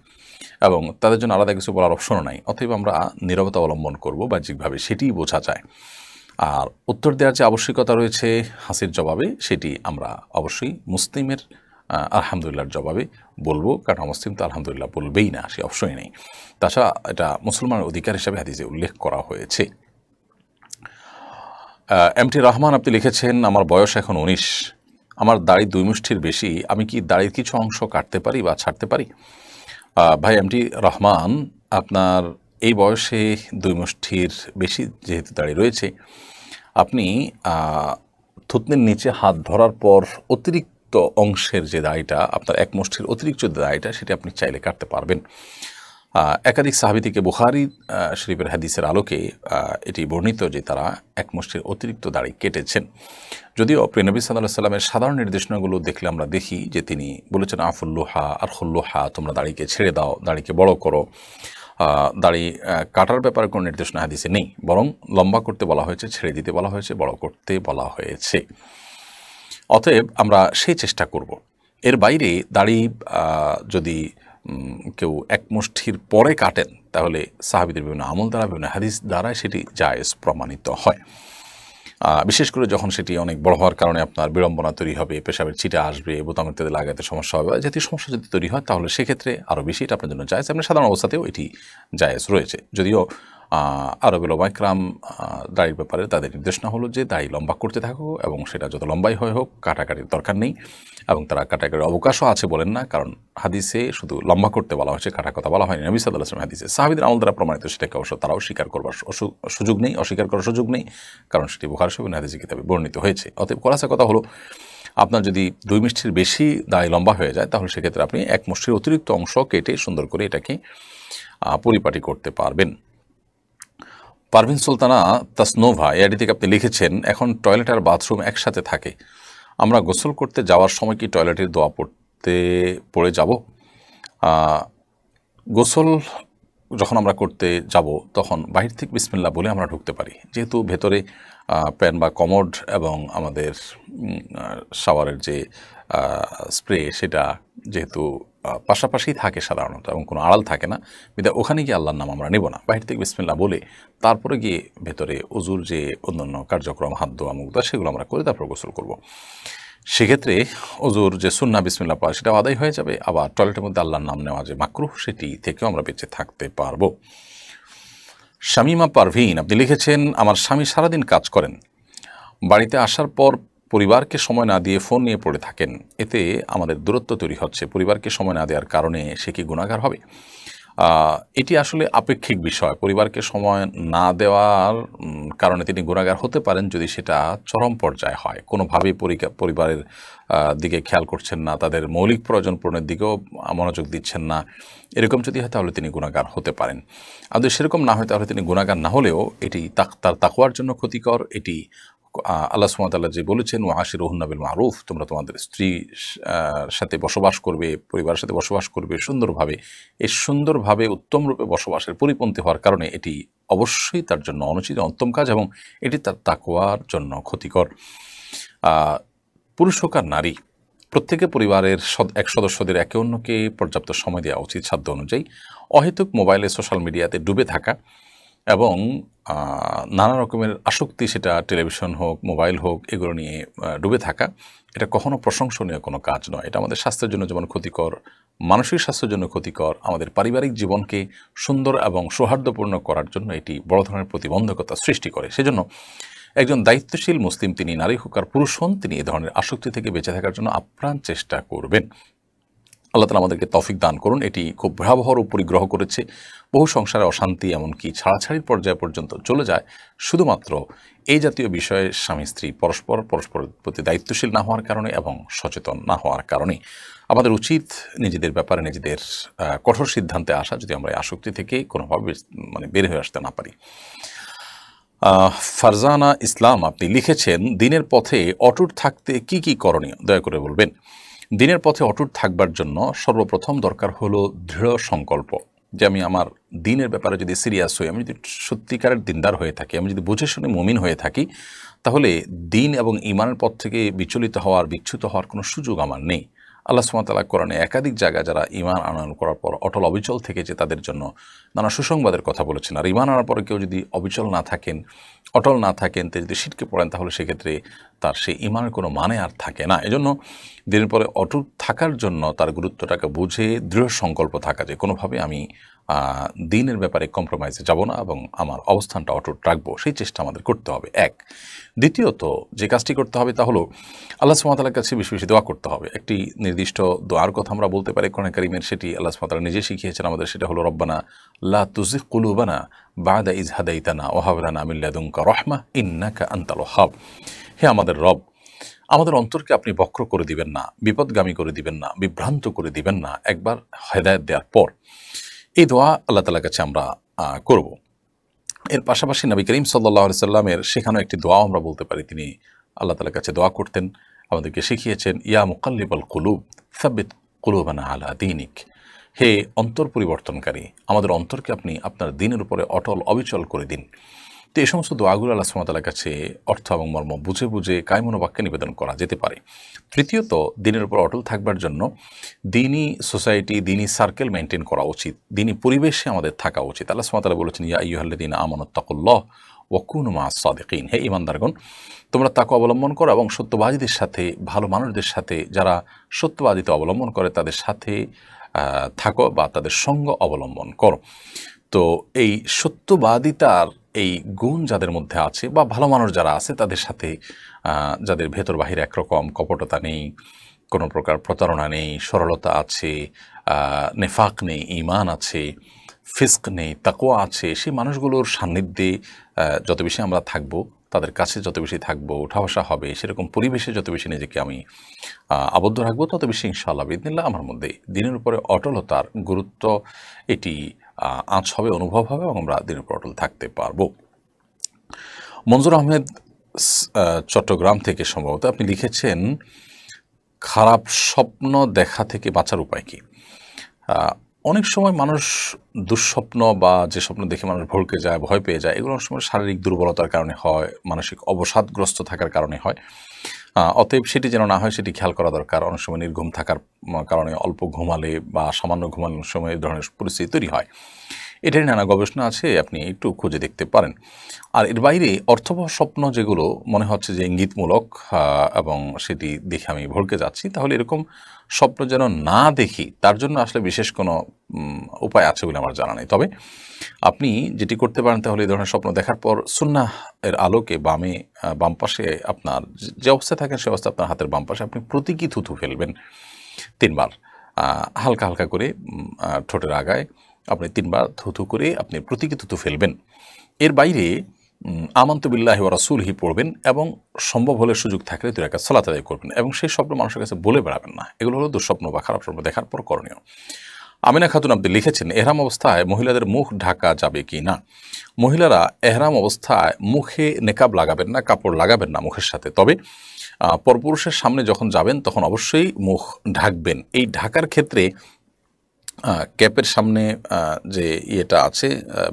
এবং তাদের জন্য আলাদা কিছু বলার অপশনও নাই। অতএব আমরা নীরবতা অবলম্বন করবো বাহ্যিকভাবে, সেটিই বোঝা যায়। আর উত্তর দেওয়ার যে আবশ্যকতা রয়েছে হাসির জবাবে, সেটি আমরা অবশ্যই মুসলিমের আলহামদুলিল্লাহর জবাবে বলবো, কারণ অমুসলিম তো আলহামদুলিল্লাহ বলবেই না, সে অবশ্যই নেই। তাছাড়া এটা মুসলমানের অধিকার হিসাবে হাদিসে উল্লেখ করা হয়েছে। এমটি রহমান আপনি লিখেছেন, আমার বয়স এখন 19, আমার দাড়ি 2 মুষ্টির বেশি, আমি কি দাড়ির কিছু অংশ কাটতে পারি বা ছাড়তে পারি? ভাই এমটি রহমান, আপনার এই বয়সে 2 মুষ্টির বেশি যেহেতু দাড়ি রয়েছে, আপনি থুতনির নিচে হাত ধরার পর অতিরিক্ত অংশের যে দাড়িটা, আপনার 1 মুষ্টির অতিরিক্ত যে দাড়িটা, সেটা আপনি চাইলে কাটতে পারবেন। একাধিক সাহাবী থেকে বুখারী শরীফের হাদিসের আলোকে এটি বর্ণিত যে তারা 1 মুষ্টির অতিরিক্ত দাড়ি কেটেছেন। যদিও প্রিয় নবী সাল্লাল্লাহু আলাইহি সাল্লামের সাধারণ নির্দেশনাগুলো দেখলে আমরা দেখি যে তিনি বলেছেন আফুল্লুহা আর খুল্লুহা, তোমরা দাড়িকে ছেড়ে দাও, দাড়িকে বড় করো। দাড়ি কাটার ব্যাপারে কোনো নির্দেশনা হাদিসে নেই, বরং লম্বা করতে বলা হয়েছে, ছেড়ে দিতে বলা হয়েছে, বড় করতে বলা হয়েছে। অতএব আমরা সেই চেষ্টা করব। এর বাইরে দাড়ি যদি কেউ 1 মুষ্টির পরে কাটেন, তাহলে সাহাবীদের বিভিন্ন আমল দ্বারা, বিভিন্ন হাদিস দ্বারা সেটি জায়েজ প্রমাণিত হয়। বিশেষ করে যখন সেটি অনেক বড় হওয়ার কারণে আপনার বিড়ম্বনা তৈরি হবে, পেশাবের ছিটা আসবে, বোতামের তেলে লাগাতে সমস্যা হবে, জাতীয় সমস্যা যদি তৈরি হয়, তাহলে সেক্ষেত্রে আরও বেশি এটা আপনার জন্য জায়েজ। আপনার সাধারণ অবস্থাতেও এটি জায়েজ রয়েছে। যদিও আরবের ওলামা ইকরাম দাড়ির ব্যাপারে তাদের নির্দেশনা হলো যে দাড়ি লম্বা করতে থাকো, এবং সেটা যত লম্বাই হয় হোক, কাটাকাটির দরকার নেই, এবং তারা কাটাকাটির অবকাশও আছে বলেন না, কারণ হাদিসে শুধু লম্বা করতে বলা হয়েছে, কাটা কথা বলা হয়নি। নবী সাল্লাল্লাহু আলাইহি ওয়াসাল্লাম হাদিসে সাহাবীদের আমল দ্বারা প্রমাণিত, সেটাকে অবশ্য তারাও স্বীকার করবার সুযোগ নেই, অস্বীকার করার সুযোগ নেই, কারণ সেটি বুখারী শরীফ হাদিসে কিতাবে বর্ণিত হয়েছে। অতএব খোলাসা কথা হলো, আপনার যদি 2 মুষ্টির বেশি দাড়ি লম্বা হয়ে যায়, তাহলে সেক্ষেত্রে আপনি 1 মুষ্টির অতিরিক্ত অংশ কেটে সুন্দর করে এটাকে পরিপাটি করতে পারবেন। পারভিন সুলতানা তাসনোভা এআইডি থেকে আপনি লিখেছেন, এখন টয়লেট আর বাথরুম একসাথে থাকে, আমরা গোসল করতে যাওয়ার সময় কি টয়লেটের দোয়া পড়ে যাব? গোসল যখন আমরা করতে যাব, তখন বাহির থেকে বিসমিল্লাহ বলে আমরা ঢুকতে পারি, যেহেতু ভেতরে প্যান বা কমোড এবং আমাদের শাওয়ারের যে স্প্রে, সেটা যেহেতু পাশাপাশি থাকে সাধারণত এবং কোনো আড়াল থাকে না, বিধায় ওখানে গিয়ে আল্লাহর নাম আমরা নেব না, বাহির থেকে বিসমিল্লাহ বলে তারপরে গিয়ে ভেতরে ওযুর যে অন্যান্য কার্যক্রম, হাত ধোয়া, মুখ ধোয়া, সেগুলো আমরা করে তারপর গোসল করব। সেক্ষেত্রে ওযুর যে সুন্নাহ বিসমিল্লাহ পড়া, সেটাও আদায় হয়ে যাবে, আবার টয়লেটের মধ্যে আল্লাহর নাম নেওয়া যে মাকরুহ, সেটি থেকেও আমরা বেঁচে থাকতে পারবো। শামিমা পারভিন আপনি লিখেছেন, আমার স্বামী সারাদিন কাজ করেন, বাড়িতে আসার পর পরিবারকে সময় না দিয়ে ফোন নিয়ে পড়ে থাকেন, এতে আমাদের দূরত্ব তৈরি হচ্ছে, পরিবারকে সময় না দেওয়ার কারণে সে কি গুনাহগার হবে? এটি আসলে আপেক্ষিক বিষয়। পরিবারকে সময় না দেওয়ার কারণে তিনি গুনাহগার হতে পারেন যদি সেটা চরম পর্যায়ে হয়, কোনোভাবেই পরিবারের দিকে খেয়াল করছেন না, তাদের মৌলিক প্রয়োজন পূরণের দিকেও মনোযোগ দিচ্ছেন না, এরকম যদি হয় তাহলে তিনি গুনাহগার হতে পারেন। আর যদি সেরকম না হয় তাহলে তিনি গুনাহগার না হলেও এটি তার তাকওয়ার জন্য ক্ষতিকর। এটি আল্লাহ সুবহানাহু ওয়া তাআলা যে বলেছেন, ওয়াশিরুহুন্না বিল মারুফ, তোমরা তোমাদের স্ত্রীর সাথে বসবাস করবে, পরিবারের সাথে বসবাস করবে সুন্দরভাবে। এই সুন্দরভাবে উত্তম রূপে বসবাসের পরিপন্থী হওয়ার কারণে এটি অবশ্যই তার জন্য অনুচিত, উত্তম কাজ, এবং এটি তার তাকওয়ার জন্য ক্ষতিকর। পুরুষ হোক আর নারী, প্রত্যেকে পরিবারের এক সদস্যদের একে অন্যকে পর্যাপ্ত সময় দেওয়া উচিত সাধ্য অনুযায়ী। অহেতুক মোবাইলে, সোশ্যাল মিডিয়াতে ডুবে থাকা এবং নানা রকমের আসক্তি, সেটা টেলিভিশন হোক, মোবাইল হোক, এগুলো নিয়ে ডুবে থাকা, এটা কখনো প্রশংসনীয় কোনো কাজ নয়। এটা আমাদের স্বাস্থ্যের জন্য যেমন ক্ষতিকর, মানসিক স্বাস্থ্যের জন্য ক্ষতিকর, আমাদের পারিবারিক জীবনকে সুন্দর এবং সৌহার্দ্যপূর্ণ করার জন্য এটি বড় ধরনের প্রতিবন্ধকতা সৃষ্টি করে। সেজন্য একজন দায়িত্বশীল মুসলিম, তিনি নারী হোক আর পুরুষ হন, তিনি এই ধরনের আসক্তি থেকে বেঁচে থাকার জন্য আপ্রাণ চেষ্টা করবেন। আল্লাহ তাআলা আমাদেরকে তৌফিক দান করুন। এটি খুব ভয়াবহ রূপ পরিগ্রহ করেছে, বহু সংসারে অশান্তি, এমনকি ছাড়াছাড়ির পর্যায়ে পর্যন্ত চলে যায় শুধুমাত্র এই জাতীয় বিষয়ে স্বামী স্ত্রী পরস্পরের প্রতি দায়িত্বশীল না হওয়ার কারণে এবং সচেতন না হওয়ার কারণে। আমাদের উচিত নিজেদের ব্যাপারে নিজেদের কঠোর সিদ্ধান্তে আসা, যদি আমরা এই আসক্তি থেকে কোনোভাবে বের হয়ে আসতে না পারি। ফারজানা ইসলাম আপনি লিখেছেন, দিনের পথে অটুট থাকতে কি কি করণীয় দয়া করে বলবেন? দিনের পথে অটুট থাকবার জন্য সর্বপ্রথম দরকার হলো দৃঢ় সংকল্প, যে আমি আমার দিনের ব্যাপারে যদি সিরিয়াস হই, আমি যদি সত্যিকারের দিনদার হয়ে থাকি, আমি যদি বুঝে শুনে মুমিন হয়ে থাকি, তাহলে দিন এবং ইমানের পথ থেকে বিচলিত হওয়ার, বিচ্যুত হওয়ার কোনো সুযোগ আমার নেই। আল্লাহ সুবহানাহু ওয়া তাআলা কোরআনে একাধিক জায়গায় যারা ঈমান আনয়ন করার পর অটল অবিচল থেকেছে তাদের জন্য নানা সুসংবাদের কথা বলেছেন। আর ঈমান আনার পরে কেউ যদি অবিচল না থাকেন, অটল না থাকেন, তিনি যদি ছিটকে পড়েন, তাহলে সেক্ষেত্রে তার সেই ঈমানের কোনো মানে আর থাকে না। এজন্য দিনের পরে অটুট থাকার জন্য তার গুরুত্বটাকে বুঝে দৃঢ় সংকল্প থাকা, যে কোনোভাবে আমি দিনের ব্যাপারে কম্প্রোমাইজে যাব না এবং আমার অবস্থানটা অটুট রাখবো, সেই চেষ্টা আমাদের করতে হবে। এক, দ্বিতীয়ত যে কাজটি করতে হবে তা হলো আল্লাহ সুবহানাহু ওয়া তাআলার কাছে বেশি বেশি দোয়া করতে হবে। একটি নির্দিষ্ট দোয়ার কথা আমরা বলতে পারি কোরআন কারীমের, সেটি আল্লাহ সুবহানাহু ওয়া তাআলা নিজে শিখিয়েছেন আমাদের। সেটা হলো রব্বানা লা তুযিগ কুলুবানা বা'দা ইয হাদাইতানা ওয়া হাব লানা মিন লাদুনকা রাহমাহ ইন্নাকা আনতাল ওয়াহ্হাব। হে আমাদের রব, আমাদের অন্তরকে আপনি বক্র করে দিবেন না, বিপদগামী করে দিবেন না, বিভ্রান্ত করে দিবেন না একবার হেদায়েত দেওয়ার পর। এই দোয়া আল্লাহ তাআলার কাছে আমরা করব। এর পাশাপাশি নবী করিম সাল্লাল্লাহু আলাইহি সাল্লামের শেখানো একটি দোয়াও আমরা বলতে পারি। তিনি আল্লাহ তাআলার কাছে দোয়া করতেন, আমাদেরকে শিখিয়েছেন, ইয়া মুকাল্লিবাল কুলুব সাব্বিত কুলুবানা আলা দীনিক। হে অন্তর পরিবর্তনকারী, আমাদের অন্তরকে আপনি আপনার দ্বীনের উপরে অটল অবিচল করে দিন। তো এই সমস্ত দোয়াগুলো আল্লাহ সুবহানাহু ওয়া তাআলার কাছে অর্থ এবং মর্ম বুঝে বুঝে কায়মনো বাক্যে নিবেদন করা যেতে পারে। তৃতীয়ত, দ্বীনের উপর অটল থাকবার জন্য দ্বীনি সোসাইটি, দ্বীনি সার্কেল মেনটেন করা উচিত, দ্বীনি পরিবেশে আমাদের থাকা উচিত। আল্লাহ সুবহানাহু ওয়া তাআলা বলেছেন, ইয়া আইয়ুহাল্লাযীনা আমানুত্তাকুল্লাহ ওয়া কুনু মাআস সাদিকিন। হে ঈমানদারগণ, তোমরা তাকওয়া অবলম্বন করো এবং সত্যবাদীদের সাথে, ভালো মানুষদের সাথে, যারা সত্যবাদিতা অবলম্বন করে তাদের সাথে থাকো বা তাদের সঙ্গ অবলম্বন করো। তো এই সত্যবাদিতার এই গুণ যাদের মধ্যে আছে বা ভালো মানুষ যারা আছে তাদের সাথে, যাদের ভেতর বাহির একরকম, কপটতা নেই, কোনো প্রকার প্রতারণা নেই, সরলতা আছে, নেফাক নেই, ঈমান আছে, ফিস্ক নেই, তাকওয়া আছে, সেই মানুষগুলোর সান্নিধ্যে যত বেশি আমরা থাকবো, তাদের কাছে যত বেশি থাকবো, উঠা বসা হবে, সেরকম পরিবেশে যত বেশি নিজেকে আমি আবদ্ধ রাখবো, তত বেশি ইনশাআল্লাহ বিইذনিল্লাহ আমার মধ্যে দিনের উপরে অটলতার গুরুত্ব এটি আঁচ হবে, অনুভব হবে এবং আমরা দিনের উপর অটল থাকতে পারবো। মনজুর আহমেদ চট্টগ্রাম থেকে সম্ভবত আপনি লিখেছেন, খারাপ স্বপ্ন দেখা থেকে বাঁচার উপায় কি? অনেক সময় মানুষ দুঃস্বপ্ন বা যে স্বপ্ন দেখে মানুষ ভড়কে যায়, ভয় পেয়ে যায়, এগুলো অনেক সময় শারীরিক দুর্বলতার কারণে হয়, মানসিক অবসাদগ্রস্ত থাকার কারণে হয়। অতএব সেটি যেন না হয় সেটি খেয়াল করা দরকার। অনেক সময় নির্ঘুম থাকার কারণে, অল্প ঘুমালে বা সামান্য ঘুমানোর সময় এই ধরনের পরিস্থিতি তৈরি হয়। এটারই নানা গবেষণা আছে, আপনি একটু খুঁজে দেখতে পারেন। আর এর বাইরে অর্থবহ স্বপ্ন যেগুলো মনে হচ্ছে যে ইঙ্গিতমূলক এবং সেটি দেখে আমি ভড়কে যাচ্ছি, তাহলে এরকম স্বপ্ন যেন না দেখি, তার জন্য আসলে বিশেষ কোনো উপায় আছে বলে আমার জানা নেই। তবে আপনি যেটি করতে পারেন তাহলে এই ধরনের স্বপ্ন দেখার পর সুন্নাহ এর আলোকে বাম পাশে আপনার যে অবস্থায় থাকেন সে অবস্থা আপনার হাতের বাম পাশে আপনি প্রতীকী থুথু ফেলবেন 3 বার, হালকা হালকা করে ঠোঁটের আগায় আপনি 3 বার থুথু করে আপনি প্রতীকী থুথু ফেলবেন। এর বাইরে আমানতু বিল্লাহি ওয়া রাসূলিহি পড়বেন এবং সম্ভব হলে সুযোগ থাকলে 2 রাকাত সালাত আদায় করবেন এবং সেই স্বপ্ন মানুষের কাছে বলে বেড়াবেন না। এগুলো হলো দুঃস্বপ্ন বা খারাপ স্বপ্ন দেখার পর করণীয়। আমিনা খাতুন আপনি লিখেছেন, এহরাম অবস্থায় মহিলাদের মুখ ঢাকা যাবে কি না? মহিলারা এহরাম অবস্থায় মুখে নেকাব লাগাবেন না, কাপড় লাগাবেন না মুখের সাথে। তবে পরপুরুষের সামনে যখন যাবেন তখন অবশ্যই মুখ ঢাকবেন। এই ঢাকার ক্ষেত্রে ক্যাপের সামনে যে ইয়েটা আছে,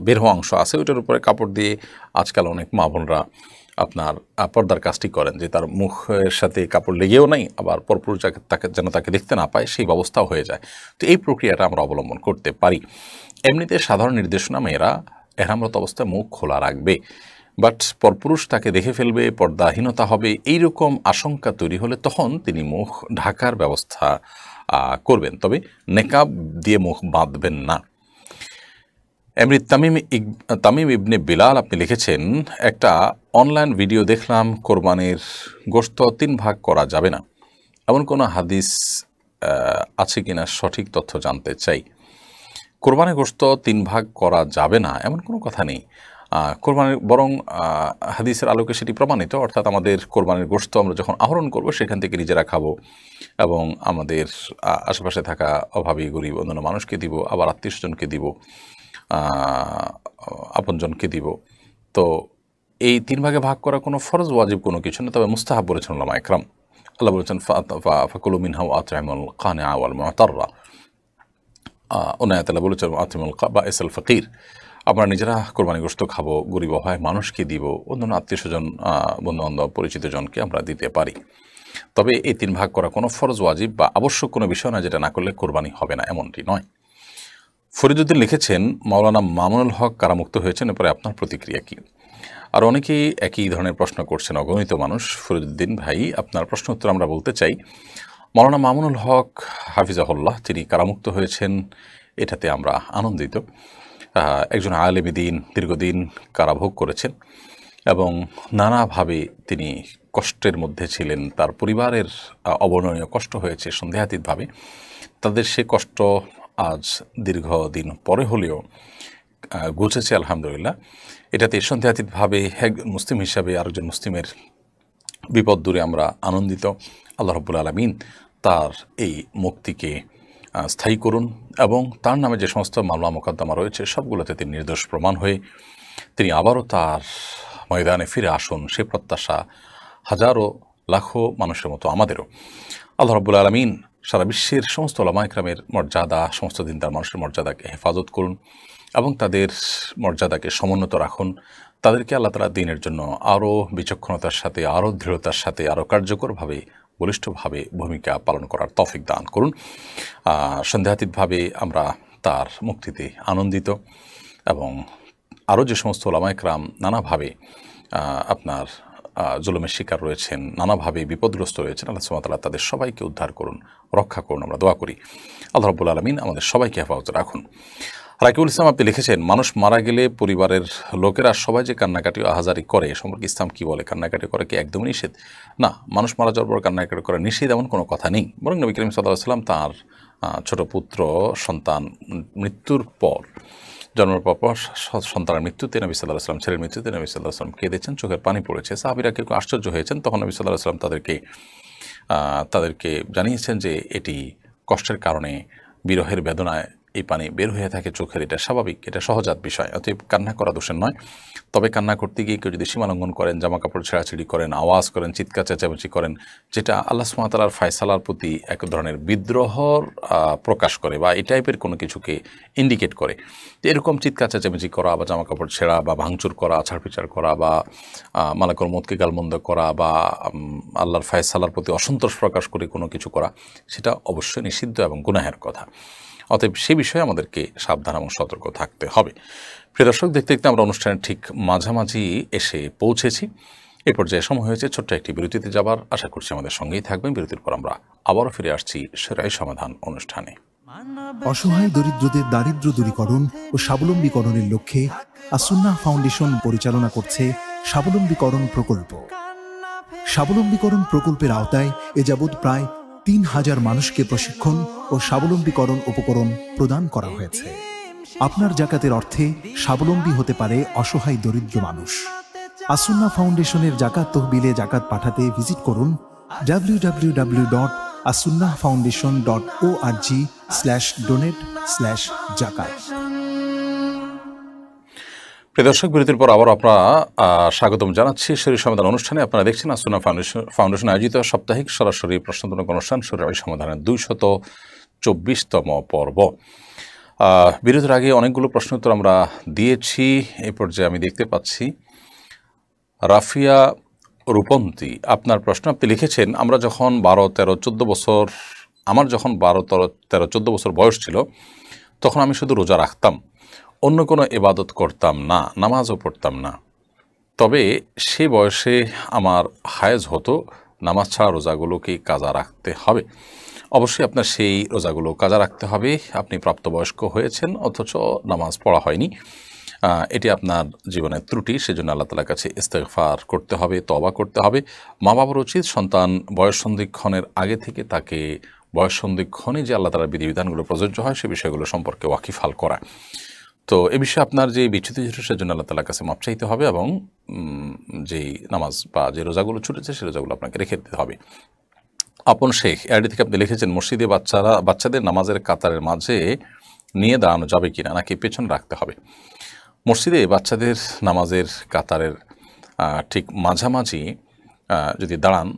বের হওয়া অংশ আছে, ওইটার উপরে কাপড় দিয়ে আজকাল অনেক মা বোনরা আপনার পর্দার কাজটি করেন, যে তার মুখের সাথে কাপড় লেগেও নাই, আবার পরপুরুষ যেন তাকে দেখতে না পায় সেই ব্যবস্থাও হয়ে যায়। তো এই প্রক্রিয়াটা আমরা অবলম্বন করতে পারি। এমনিতে সাধারণ নির্দেশনা, মেয়েরা এহরামরত অবস্থায় মুখ খোলা রাখবে, বাট পরপুরুষ তাকে দেখে ফেলবে, পর্দাহীনতা হবে, এইরকম আশঙ্কা তৈরি হলে তখন তিনি মুখ ঢাকার ব্যবস্থা করবেন, তবে নেকাব দিয়ে মুখ বাঁধবেন না। এমনি তামিম ইবনে বিলাল আপনি লিখেছেন, একটা অনলাইন ভিডিও দেখলাম কোরবানির গোশত 3 ভাগ করা যাবে না, এমন কোনো হাদিস আছে কিনা সঠিক তথ্য জানতে চাই। কোরবানির গোশত 3 ভাগ করা যাবে না এমন কোনো কথা নেই। কোরবানির বরং হাদিসের আলোকে সেটি প্রমাণিত, অর্থাৎ আমাদের কোরবানির গোশত আমরা যখন আহরণ করব সেখান থেকে নিজেরা খাবো এবং আমাদের আশেপাশে থাকা অভাবী গরিব অন্যান্য মানুষকে দিব, আবার আত্মীয়স্বজনকে দিব, আপনজনকে দিব। তো এই 3 ভাগে ভাগ করা কোনো ফরজ ওয়াজিব কোনো কিছু না, তবে মুস্তাহাব বলেছেন উলামা ইকরাম। আল্লাহ বলেছেন ফাকুলু মিনহা ওয়া আত'ইমুল কানিআ ওয়াল মু'তাররা, অন্য আয়াতে আল্লাহ বলেছেন আত'ইমুল বাইসাল ফাকির, আমরা নিজেরা কোরবানি গোশত খাবো, গরিব অসহায় মানুষকে দিব, অন্যান্য আত্মীয়স্বজন, বন্ধুবান্ধব, পরিচিত জনকে আমরা দিতে পারি। তবে এই 3 ভাগ করা কোনো ফরজ ওয়াজিব বা আবশ্যক কোনো বিষয় না যেটা না করলে কোরবানি হবে না, এমনটি নয়। ফরিদুদ্দিন লিখেছেন, মাওলানা মামুনুল হক কারামুক্ত হয়েছেন, এরপরে আপনার প্রতিক্রিয়া কী? আর অনেকেই একই ধরনের প্রশ্ন করছেন, অগণিত মানুষ। ফরিদুদ্দিন ভাই, আপনার প্রশ্ন উত্তর আমরা বলতে চাই, মাওলানা মামুনুল হক হাফিজাহুল্লাহ তিনি কারামুক্ত হয়েছেন, এটাতে আমরা আনন্দিত। একজন আলেমী দ্বীন, দীর্ঘদিন কারাভোগ করেছেন এবং নানাভাবে তিনি কষ্টের মধ্যে ছিলেন, তার পরিবারের অবর্ণনীয় কষ্ট হয়েছে সন্দেহাতীতভাবে। তাদের সে কষ্ট আজ দীর্ঘদিন পরে হলেও ঘুচেছে আলহামদুলিল্লাহ। এটাতে সন্দেহাতীতভাবে একজন মুসলিম হিসাবে আরেকজন মুসলিমের বিপদ দূরে আমরা আনন্দিত। আল্লাহ রাব্বুল আলামিন তার এই মুক্তিকে স্থায়ী করুন এবং তার নামে যে সমস্ত মামলা মোকদ্দমা রয়েছে সবগুলোতে তিনি নির্দোষ প্রমাণ হয়ে তিনি আবারও তার ময়দানে ফিরে আসুন, সে প্রত্যাশা হাজারো লাখো মানুষের মতো আমাদেরও। আল্লাহ রাব্বুল আলামিন সারা বিশ্বের সমস্ত উলামা ইকরামের মর্যাদা, সমস্ত দিনদার মানুষের মর্যাদাকে হেফাজত করুন এবং তাদের মর্যাদাকে সমুন্নত রাখুন। তাদেরকে আল্লাহ তাআলা দ্বীনের জন্য আরও বিচক্ষণতার সাথে, আরও দৃঢ়তার সাথে, আরও কার্যকরভাবে, বলিষ্ঠভাবে ভূমিকা পালন করার তৌফিক দান করুন। সন্দেহাতীতভাবে আমরা তার মুক্তিতে আনন্দিত এবং আরও যে সমস্ত উলামা ইকরাম নানাভাবে আপনার জুলুমের শিকার রয়েছেন, নানাভাবে বিপদগ্রস্ত রয়েছেন, আল্লাহ সুবহানাহু ওয়া তাআলা তাদের সবাইকে উদ্ধার করুন, রক্ষা করুন, আমরা দোয়া করি। আল্লাহ রাব্বুল আলামিন আমাদের সবাইকে হেফাজত রাখুন। রাকিবুল ইসলাম আপনি লিখেছেন, মানুষ মারা গেলে পরিবারের লোকেরা সবাই যে কান্নাকাটি ও আহাজারি করে এ সম্পর্কে ইসলাম কী বলে? কান্নাকাটি করে কি একদমই নিষেধ? না, মানুষ মারা যাওয়ার পর কান্নাকাটি করা নিষেধ এমন কোনো কথা নেই। বরং নবী করিম সাল্লাল্লাহু আলাইহি ওয়াসাল্লাম তাঁর ছোট পুত্র সন্তান মৃত্যুর পর, জন্মের পর সন্তানের মৃত্যুতে নবী সাল্লাল্লাহু আলাইহি ওয়াসাল্লাম, ছেলের মৃত্যুতে নবী সাল্লাল্লাহু আলাইহি ওয়াসাল্লাম কেঁদেছেন, চোখের পানি পড়েছে। সাহাবীরা কেউ আশ্চর্য হয়েছেন, তখন নবী সাল্লাল্লাহু আলাইহি ওয়াসাল্লাম তাদেরকে জানিয়েছেন যে এটি কষ্টের কারণে, বিরহের বেদনায় এই পানি বের হয়ে থাকে চোখের, এটা স্বাভাবিক, এটা সহজাত বিষয়। অতএব কান্না করা দোষের নয়। তবে কান্না করতে গিয়ে কেউ যদি সীমালঙ্ঘন করেন, জামা কাপড় ছেঁড়াছিড়ি করেন, আওয়াজ করেন, চিৎকার চেঁচামেচি করেন, যেটা আল্লাহ সুবহানাহু ওয়া তাআলার ফায়সালার প্রতি এক ধরনের বিদ্রোহর প্রকাশ করে বা এই টাইপের কোনো কিছুকে ইন্ডিকেট করে, এরকম চিৎকার চেঁচামেচি করা বা জামা কাপড় ছেঁড়া বা ভাঙচুর করা, আছাড় করা বা মালাকুল মউতকে গালমন্দ করা বা আল্লাহর ফায়সালার প্রতি অসন্তোষ প্রকাশ করে কোনো কিছু করা, সেটা অবশ্যই নিষিদ্ধ এবং গুনাহের কথা। অতএব সে বিষয়ে আমাদেরকে সাবধান এবং সতর্ক থাকতে হবে। প্রিয় দর্শক, দেখতে দেখতে আমরা অনুষ্ঠানের ঠিক মাঝামাঝি এসে পৌঁছেছি। এই পর্যায়ে সময় হয়েছে ছোট্ট একটি বিরতিতে যাবার। আশা করছি আমাদের সঙ্গেই থাকবেন। বিরতির পর আমরা আবারও ফিরে আসছি শরীআহ সমাধান অনুষ্ঠানে। অসহায় দরিদ্রদের দারিদ্র্য দূরীকরণ ও স্বাবলম্বীকরণের লক্ষ্যে আসুন্নাহ ফাউন্ডেশন পরিচালনা করছে স্বাবলম্বীকরণ প্রকল্প। স্বাবলম্বীকরণ প্রকল্পের আওতায় এ যাবৎ প্রায় ৩,০০০ মানুষকে প্রশিক্ষণ ও স্বাবলম্বীকরণ উপকরণ প্রদান করা হয়েছে। আপনার জাকাতের অর্থে স্বাবলম্বী হতে পারে অসহায় দরিদ্র মানুষ। আসুন্নাহ ফাউন্ডেশনের জাকাত তহবিলে জাকাত পাঠাতে ভিজিট করুন www.asunnahfoundation.org/donate/zakat। প্রিয় দর্শক, বিরতির পর আবার আপনারা স্বাগতম জানাচ্ছি শরীর সমাধান অনুষ্ঠানে। আপনারা দেখছেন আসুন্নাহ ফাউন্ডেশন আয়োজিত সাপ্তাহিক সরাসরি প্রশ্নোত্তর অনুষ্ঠান শরীর সমাধানের 224তম পর্ব। বিরতির আগে অনেকগুলো প্রশ্নোত্তর আমরা দিয়েছি। এই পর্যায়ে আমি দেখতে পাচ্ছি রাফিয়া রূপন্তী, আপনার প্রশ্ন আপনি লিখেছেন, আমরা যখন 12, 13, 14 বছর, আমার যখন 12, 13, 14 বছর বয়স ছিল তখন আমি শুধু রোজা রাখতাম, অন্য কোনো ইবাদত করতাম না, নামাজও পড়তাম না। তবে সে বয়সে আমার হায়েজ হতো, নামাজ ছাড়া রোজাগুলোকে কাজা রাখতে হবে? অবশ্যই আপনার সেই রোজাগুলো কাজা রাখতে হবে। আপনি প্রাপ্তবয়স্ক হয়েছেন অথচ নামাজ পড়া হয়নি, এটি আপনার জীবনের ত্রুটি। সেজন্য আল্লাহ তাআলার কাছে ইস্তেগফার করতে হবে, তওবা করতে হবে। মা বাবার উচিত সন্তান বয়স সন্ধিক্ষণের আগে থেকে তাকে বয়স সন্ধিক্ষণে যে আল্লাহ তাআলার বিধিবিধানগুলো প্রযোজ্য হয় সে বিষয়গুলো সম্পর্কে ওয়াকিফাল করা। তো এ বিষয়ে আপনার যে বিচ্যুতি ছিল সেজন্য আল্লাহ তাআলার কাছে মাপ চাইতে হবে এবং যেই নামাজ বা যে রোজাগুলো ছুটেছে সে রোজাগুলো আপনাকে রেখে দিতে হবে। আপন শেখ এআরডি থেকে আপনি লিখেছেন, মসজিদে বাচ্চাদের নামাজের কাতারের মাঝে নিয়ে দাঁড়ানো যাবে কিনা, নাকি পেছনে রাখতে হবে? মসজিদে বাচ্চাদের নামাজের কাতারের ঠিক মাঝামাঝি যদি দাঁড়ান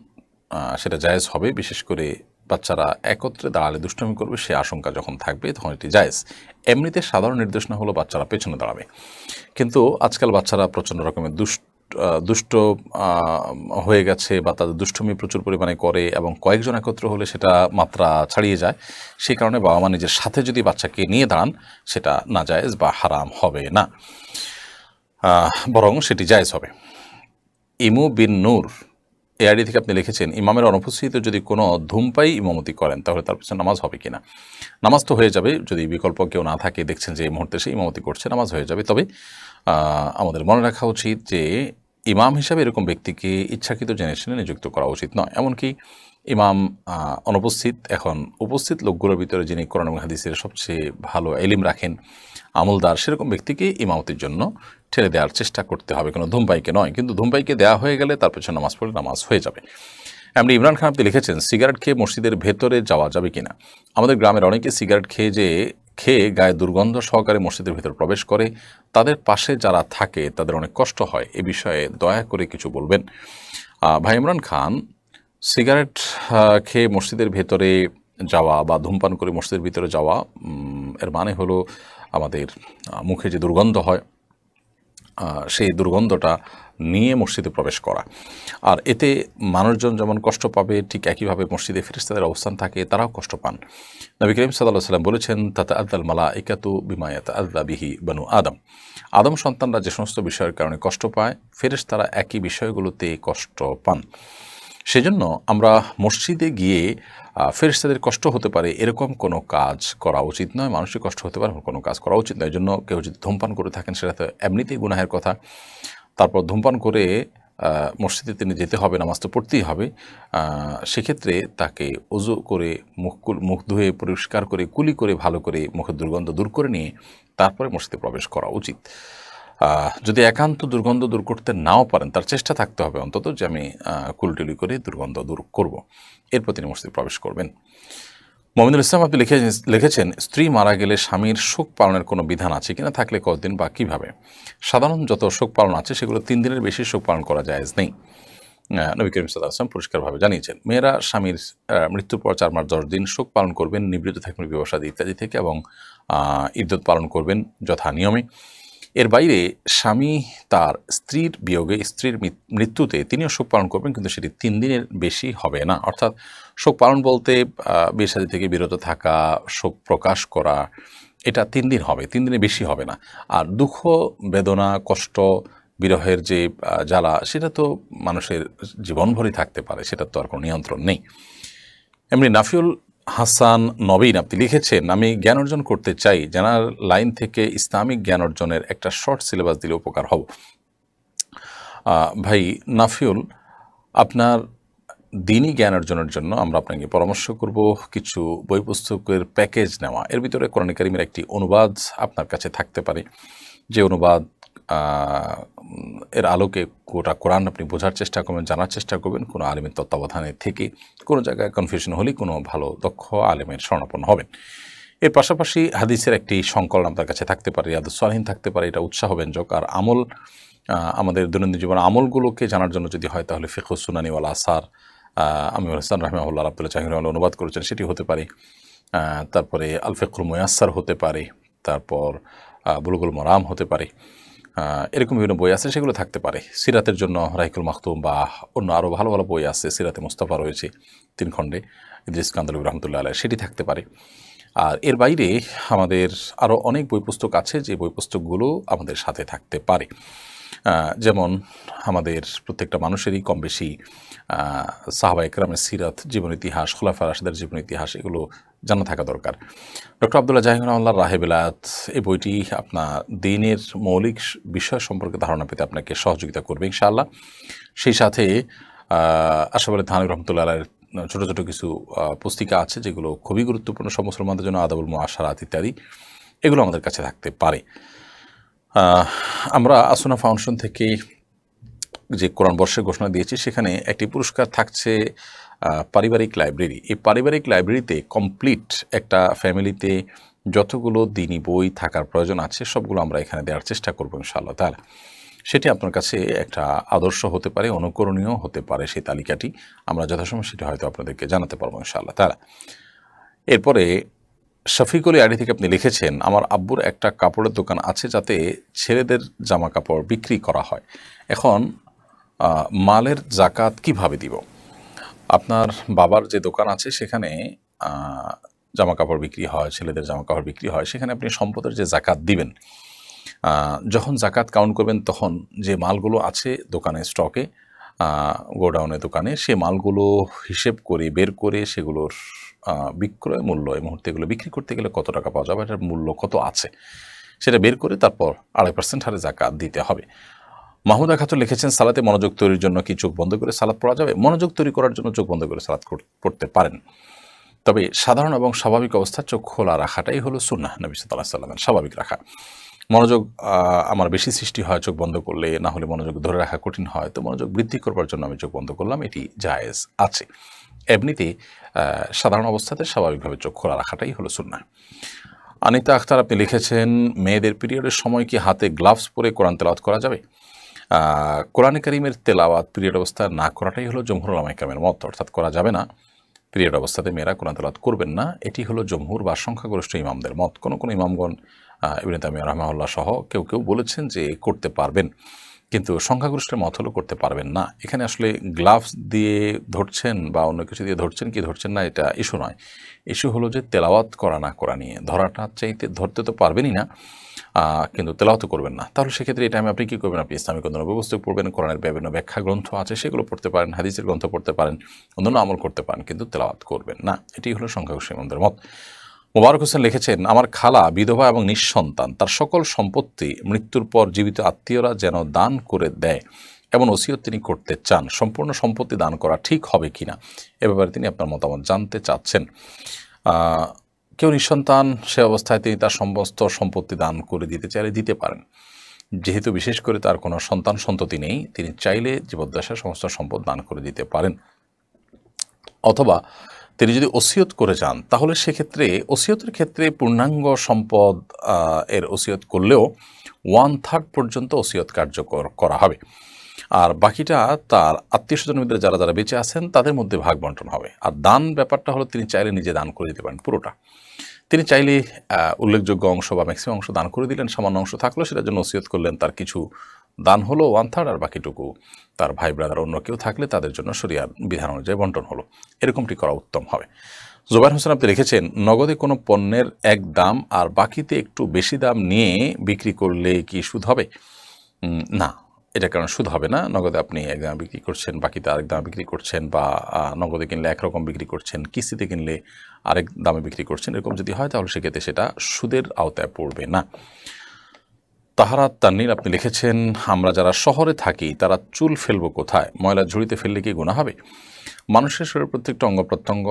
সেটা জায়েজ হবে। বিশেষ করে বাচ্চারা একত্রে দাঁড়ালে দুষ্টমি করবে সে আশঙ্কা যখন থাকবে তখন এটি জায়েজ। এমনিতে সাধারণ নির্দেশনা হলো বাচ্চারা পেছনে দাঁড়াবে, কিন্তু আজকাল বাচ্চারা প্রচণ্ড রকমের দুষ্ট হয়ে গেছে বা তাদের দুষ্টুমি প্রচুর পরিমাণে করে এবং কয়েকজন একত্র হলে সেটা মাত্রা ছাড়িয়ে যায়, সেই কারণে বাবা মা নিজের সাথে যদি বাচ্চাকে নিয়ে দাঁড়ান সেটা নাজায়েজ বা হারাম হবে না, বরং সেটি জায়েজ হবে। ইমু বিন নূর এই আইডি থেকে আপনি লিখেছেন, ইমামের অনুপস্থিতিতে যদি কোনো ধূমপায়ী ইমামতি করেন তাহলে তার পিছনে নামাজ হবে কিনা? নামাজ তো হয়ে যাবে, যদি বিকল্প কেউ না থাকে, দেখছেন যে এই মুহূর্তে সে ইমামতি করছে, নামাজ হয়ে যাবে। তবে আমাদের মনে রাখা উচিত যে ইমাম হিসাবে এরকম ব্যক্তিকে ইচ্ছাকৃত জেনে শুনে নিযুক্ত করা উচিত নয়। এমনকি ইমাম অনুপস্থিত, এখন উপস্থিত লোকগুলোর ভিতরে যিনি কোরআন এবং হাদিসের সবচেয়ে ভালো এলিম রাখেন, আমলদার, সেরকম ব্যক্তিকে ইমামতির জন্য ঠেলে দেওয়ার চেষ্টা করতে হবে, কোনো ধূমপাইকে নয়। কিন্তু ধূমপাইকে দেওয়া হয়ে গেলে তার পেছনে নামাজ পড়লে নামাজ হয়ে যাবে। এমনি ইমরান খান আপনি লিখেছেন, সিগারেট খেয়ে মসজিদের ভেতরে যাওয়া যাবে কিনা? আমাদের গ্রামের অনেকে সিগারেট খেয়ে গায়ে দুর্গন্ধ সহকারে মসজিদের ভেতর প্রবেশ করে, তাদের পাশে যারা থাকে তাদের অনেক কষ্ট হয়, এ বিষয়ে দয়া করে কিছু বলবেন। ভাই ইমরান খান, সিগারেট খেয়ে মসজিদের ভেতরে যাওয়া বা ধূমপান করে মসজিদের ভিতরে যাওয়া, এর মানে হলো আমাদের মুখে যে দুর্গন্ধ হয় সেই দুর্গন্ধটা নিয়ে মসজিদে প্রবেশ করা। আর এতে মানুষজন যেমন কষ্ট পাবে, ঠিক একইভাবে মসজিদে ফেরেশতাদের অবস্থান থাকে, তারাও কষ্ট পান। নবী করিম সাল্লাল্লাহু আলাইহি ওয়াসাল্লাম বলেছেন, তাতাআদ্দাল মালাইকাতু বিমা ইয়াতাআদ্দা বিহি বানু আদম। আদম সন্তানরা যে সমস্ত বিষয়ের কারণে কষ্ট পায়, ফেরেশতারা একই বিষয়গুলোতে কষ্ট পান। সেজন্য আমরা মসজিদে গিয়ে ফেরেশতাদের কষ্ট হতে পারে এরকম কোনো কাজ করা উচিত নয়, মানুষের কষ্ট হতে পারে কোনো কাজ করা উচিত নয়। এই জন্য কেউ যদি ধূমপান করে থাকেন সেটা তো এমনিতেই গুনাহের কথা। তারপর ধূমপান করে মসজিদে তিনি যেতে হবে, নামাজ তো পড়তেই হবে, সেক্ষেত্রে তাকে ওযু করে মুখ ধুয়ে পরিষ্কার করে কুলি করে ভালো করে মুখের দুর্গন্ধ দূর করে নিয়ে তারপরে মসজিদে প্রবেশ করা উচিত। যদি একান্ত দুর্গন্ধ দূর করতে নাও পারেন, তার চেষ্টা থাকতে হবে অন্তত যে আমি কুলটুলি করে দুর্গন্ধ দূর করব, এরপর তিনি মসজিদে প্রবেশ করবেন। মমিনুল ইসলাম আপনি লিখেছেন, স্ত্রী মারা গেলে স্বামীর শোক পালনের কোনো বিধান আছে কিনা, থাকলে কতদিন বা কীভাবে? সাধারণ যত শোক পালন আছে সেগুলো 3 দিনের বেশি শোক পালন করা জায়েজ নেই। নবী করিম সাল্লাল্লাহু আলাইহি ওয়াসাল্লাম পরিষ্কারভাবে জানিয়েছেন, মেয়েরা স্বামীর মৃত্যুর পর 4 মাস 10 দিন শোক পালন করবেন, নিবৃত্ত থাকবেন বিবাসাদী ইত্যাদি থেকে, এবং ইদ্যত পালন করবেন যথা নিয়মে। এর বাইরে স্বামী তার স্ত্রীর বিয়োগে, স্ত্রীর মৃত্যুতে তিনিও শোক পালন করবেন, কিন্তু সেটি 3 দিনের বেশি হবে না। অর্থাৎ শোক পালন বলতে বিয়ে শাদী থেকে বিরত থাকা, শোক প্রকাশ করা, এটা 3 দিন হবে, 3 দিনের বেশি হবে না। আর দুঃখ, বেদনা, কষ্ট, বিরহের যে জ্বালা, সেটা তো মানুষের জীবনভরই থাকতে পারে, সেটা তো আর কোনো নিয়ন্ত্রণ নেই। এমনি নাফিউল হাসান নবীন আপনি লিখেছেন, আমি জ্ঞান অর্জন করতে চাই, জেনারেল লাইন থেকে ইসলামিক জ্ঞান অর্জনের একটা শর্ট সিলেবাস দিলে উপকার হব। ভাই নাফিউল, আপনার দিনই জ্ঞান অর্জনের জন্য আমরা আপনাকে পরামর্শ করব কিছু বই পুস্তকের প্যাকেজ নেওয়া। এর ভিতরে কোরআন কারীমের একটি অনুবাদ আপনার কাছে থাকতে পারে, যে অনুবাদ এর আলোকে গোটা কোরআন আপনি বোঝার চেষ্টা করবেন, জানার চেষ্টা করবেন, কোনো আলেমের তত্ত্বাবধানে থেকে কোনো জায়গায় কনফিউশন হলে কোনো ভালো দক্ষ আলেমের শরণাপন্ন হবেন। এর পাশাপাশি হাদিসের একটি সংকলন আপনার কাছে থাকতে পারে, রিয়াদুস সালিহিন থাকতে পারে, এটা উৎসাহব্যঞ্জক। আর আমল, আমাদের দৈনন্দিন জীবনে আমলগুলোকে জানার জন্য যদি হয় তাহলে ফিকহুস সুনানি ওয়াল আসার আমিরুল হাসান রাহিমাহুল্লাহ, আব্দুল্লাহ জাহির অনুবাদ করেছেন, সেটি হতে পারে। তারপরে আল ফিকহুল মুয়াসসার হতে পারে, তারপর বুলুগুল মারাম হতে পারে, এরকম বিভিন্ন বই আছে, সেগুলো থাকতে পারে। সিরাতের জন্য রাহিকুল মাখতুম বা অন্য আরও ভালো ভালো বই আছে, সিরাতে মুস্তাফা রয়েছে 3 খণ্ডে, ইদ্রিস কান্দলবী রহমতুল্লাহ আলাইহি, সেটি থাকতে পারে। আর এর বাইরে আমাদের আরও অনেক বই পুস্তক আছে, যে বই পুস্তকগুলো আমাদের সাথে থাকতে পারে। যেমন আমাদের প্রত্যেকটা মানুষেরই কম বেশি সাহাবা একরামের সিরাত, জীবন ইতিহাস, খুলাফা রাশিদের জীবন ইতিহাস, এগুলো জানা থাকা দরকার। ডক্টর আব্দুল্লাহ জাহির রাহিমাহুল্লাহ রাহে বেলায়েত, এই বইটি আপনার দিনের মৌলিক বিষয় সম্পর্কে ধারণা পেতে আপনাকে সহযোগিতা করবে ইনশাআল্লাহ। সেই সাথে আশরাফ আলী থানভী রহমতুল্লাহ আলাইহির ছোটো ছোটো কিছু পুস্তিকা আছে, যেগুলো খুবই গুরুত্বপূর্ণ সব মুসলমানদের জন্য, আদাবুল মুআশারাত ইত্যাদি, এগুলো আমাদের কাছে থাকতে পারে। আমরা আসুনা ফাউন্ডেশন থেকে যে কোরআন বর্ষের ঘোষণা দিয়েছি, সেখানে একটি পুরস্কার থাকছে পারিবারিক লাইব্রেরি। এই পারিবারিক লাইব্রেরিতে কমপ্লিট একটা ফ্যামিলিতে যতগুলো দিনী বই থাকার প্রয়োজন আছে সবগুলো আমরা এখানে দেওয়ার চেষ্টা করবো ইনশাআল্লাহ তাআলা। সেটি আপনার কাছে একটা আদর্শ হতে পারে, অনুকরণীয় হতে পারে। সেই তালিকাটি আমরা যথাসময় সেটি হয়তো আপনাদেরকে জানাতে পারবো ইনশাআল্লাহ তাআলা। এরপরে শফিকুল আইডি থেকে আপনি লিখেছেন, আমার আব্বুর একটা কাপড়ের দোকান আছে যাতে ছেলেদের জামা কাপড় বিক্রি করা হয়। এখন মালের জাকাত কিভাবে দিব? আপনার বাবার যে দোকান আছে সেখানে জামা কাপড় বিক্রি হয়, ছেলেদের জামা কাপড় বিক্রি হয়, সেখানে আপনি সম্পদের যে জাকাত দিবেন, যখন জাকাত কাউন্ট করবেন তখন যে মালগুলো আছে দোকানে স্টকে, গোডাউনে দোকানে, সে মালগুলো হিসেব করে বের করে সেগুলোর বিক্রয় মূল্য, এই মুহূর্তে এগুলো বিক্রি করতে গেলে কত টাকা পাওয়া যাবে, এটার মূল্য কত আছে সেটা বের করে তারপর 2.5% হারে জাকাত দিতে হবে। মাহমুদা খাতুন লিখেছেন, সালাতে মনোযোগ তৈরির জন্য কি চোখ বন্ধ করে সালাত পড়া যাবে? মনোযোগ তৈরি করার জন্য চোখ বন্ধ করে সালাত পড়তে পারেন, তবে সাধারণ এবং স্বাভাবিক অবস্থায় চোখ খোলা রাখাটাই হলো সুন্নাহ নবী সাল্লাল্লাহু আলাইহি ওয়াসাল্লামের, স্বাভাবিক রাখা। মনোযোগ আমার বেশি সৃষ্টি হয় চোখ বন্ধ করলে, না হলে মনোযোগ ধরে রাখা কঠিন হয়, তো মনোযোগ বৃদ্ধি করবার জন্য আমি চোখ বন্ধ করলাম, এটি জায়েজ আছে। এমনিতে সাধারণ অবস্থাতে স্বাভাবিকভাবে চোখ খোলা রাখাটাই হলো সুন্নাহ। আনিতা আখতার আপনি লিখেছেন, মেয়েদের পিরিয়ডের সময় কি হাতে গ্লাভস পরে কোরআন তেলাওয়াত করা যাবে? কোরআনে কারীমের তেলাওয়াত পিরিয়ড অবস্থায় না করাটাই হলো জমহুর উলামা ইকরামের মত, অর্থাৎ করা যাবে না, পিরিয়ড অবস্থাতে মেয়েরা কোরআন তেলাওয়াত করবেন না, এটি হলো জমহুর বা সংখ্যাগরিষ্ঠ ইমামদের মত। কোনো কোনো ইমামগণ ইবনে তাইমিয়া রাহমাহুল্লাহ সহ কেউ কেউ বলেছেন যে করতে পারবেন, কিন্তু সংখ্যাগরিষ্ঠের মত হলো করতে পারবেন না। এখানে আসলে গ্লাভস দিয়ে ধরছেন বা অন্য কিছু দিয়ে ধরছেন কি ধরছেন না, এটা ইস্যু নয়। ইস্যু হলো যে তেলাওয়াত করা না করা নিয়ে। ধরাটা চাইতে ধরতে তো পারবেনই না, কিন্তু তেলাওয়াত করবেন না, তাহলে সেক্ষেত্রে এই টাইমে আপনি কী করবেন? আপনি ইসলামিক অন্যান্য পুস্তক পড়বেন, কোরআনের বিভিন্ন ব্যাখ্যা গ্রন্থ আছে সেগুলো পড়তে পারেন, হাদিসের গ্রন্থ পড়তে পারেন, অন্যান্য আমল করতে পারেন, কিন্তু তেলাওয়াত করবেন না। এটি হলো সংখ্যাগরিষ্ঠ ইমামদের মত। মোবারক হোসেন লিখেছেন, আমার খালা বিধবা এবং নিঃসন্তান, তার সকল সম্পত্তি মৃত্যুর পর জীবিত আত্মীয়রা যেন দান করে দেয় এমন ওসিয়ত তিনি করতে চান, সম্পূর্ণ সম্পত্তি দান করা ঠিক হবে কিনা এ ব্যাপারে তিনি আপনার মতামত জানতে চাচ্ছেন। কেউ নিঃসন্তান সে অবস্থায় তিনি তার সমস্ত সম্পত্তি দান করে দিতে চাইলে দিতে পারেন, যেহেতু বিশেষ করে তার কোনো সন্তান সন্ততি নেই, তিনি চাইলে জীবদ্দশায় সমস্ত সম্পদ দান করে দিতে পারেন। অথবা তিনি যদি ওসিয়ত করে যান, তাহলে সেক্ষেত্রে ওসিয়তের ক্ষেত্রে পূর্ণাঙ্গ সম্পদ এর ওসিয়ত করলেও 1/3 পর্যন্ত ওসিয়ত কার্যকর করা হবে, আর বাকিটা তার আত্মীয় স্বজনের মধ্যে যারা যারা বেঁচে আছেন তাদের মধ্যে ভাগ বন্টন হবে। আর দান ব্যাপারটা হলো তিনি চাইলে নিজে দান করে দিতে পারেন পুরোটা, তিনি চাইলে উল্লেখযোগ্য অংশ বা ম্যাক্সিমাম অংশ দান করে দিলেন, সামান্য অংশ থাকলো সেটার জন্য ওসিয়ত করলেন, তার কিছু দান হলো 1/3, আর বাকিটুকু তার ভাই ব্রাদার অন্য কেউ থাকলে তাদের জন্য শরিয়ার বিধান অনুযায়ী বন্টন হলো, এরকমটি করা উত্তম হবে। জুবাইর হোসেন আপনি লিখেছেন, নগদে কোনো পণ্যের এক দাম আর বাকিতে একটু বেশি দাম নিয়ে বিক্রি করলে কি সুদ হবে? না, এটা কারণ সুদ হবে না। নগদে আপনি এক দামে বিক্রি করছেন, বাকিতে আরেক দামে বিক্রি করছেন, বা নগদে কিনলে একরকম বিক্রি করছেন, কিস্তিতে কিনলে আরেক দামে বিক্রি করছেন, এরকম যদি হয় তাহলে সেক্ষেত্রে সেটা সুদের আওতায় পড়বে না। তাহারাত তাননীর আপনি লিখেছেন, আমরা যারা শহরে থাকি তারা চুল ফেলবো কোথায়? ময়লা ঝুড়িতে ফেললে কি গুনাহ হবে? মানুষের শরীরের প্রত্যেকটা অঙ্গ প্রত্যঙ্গ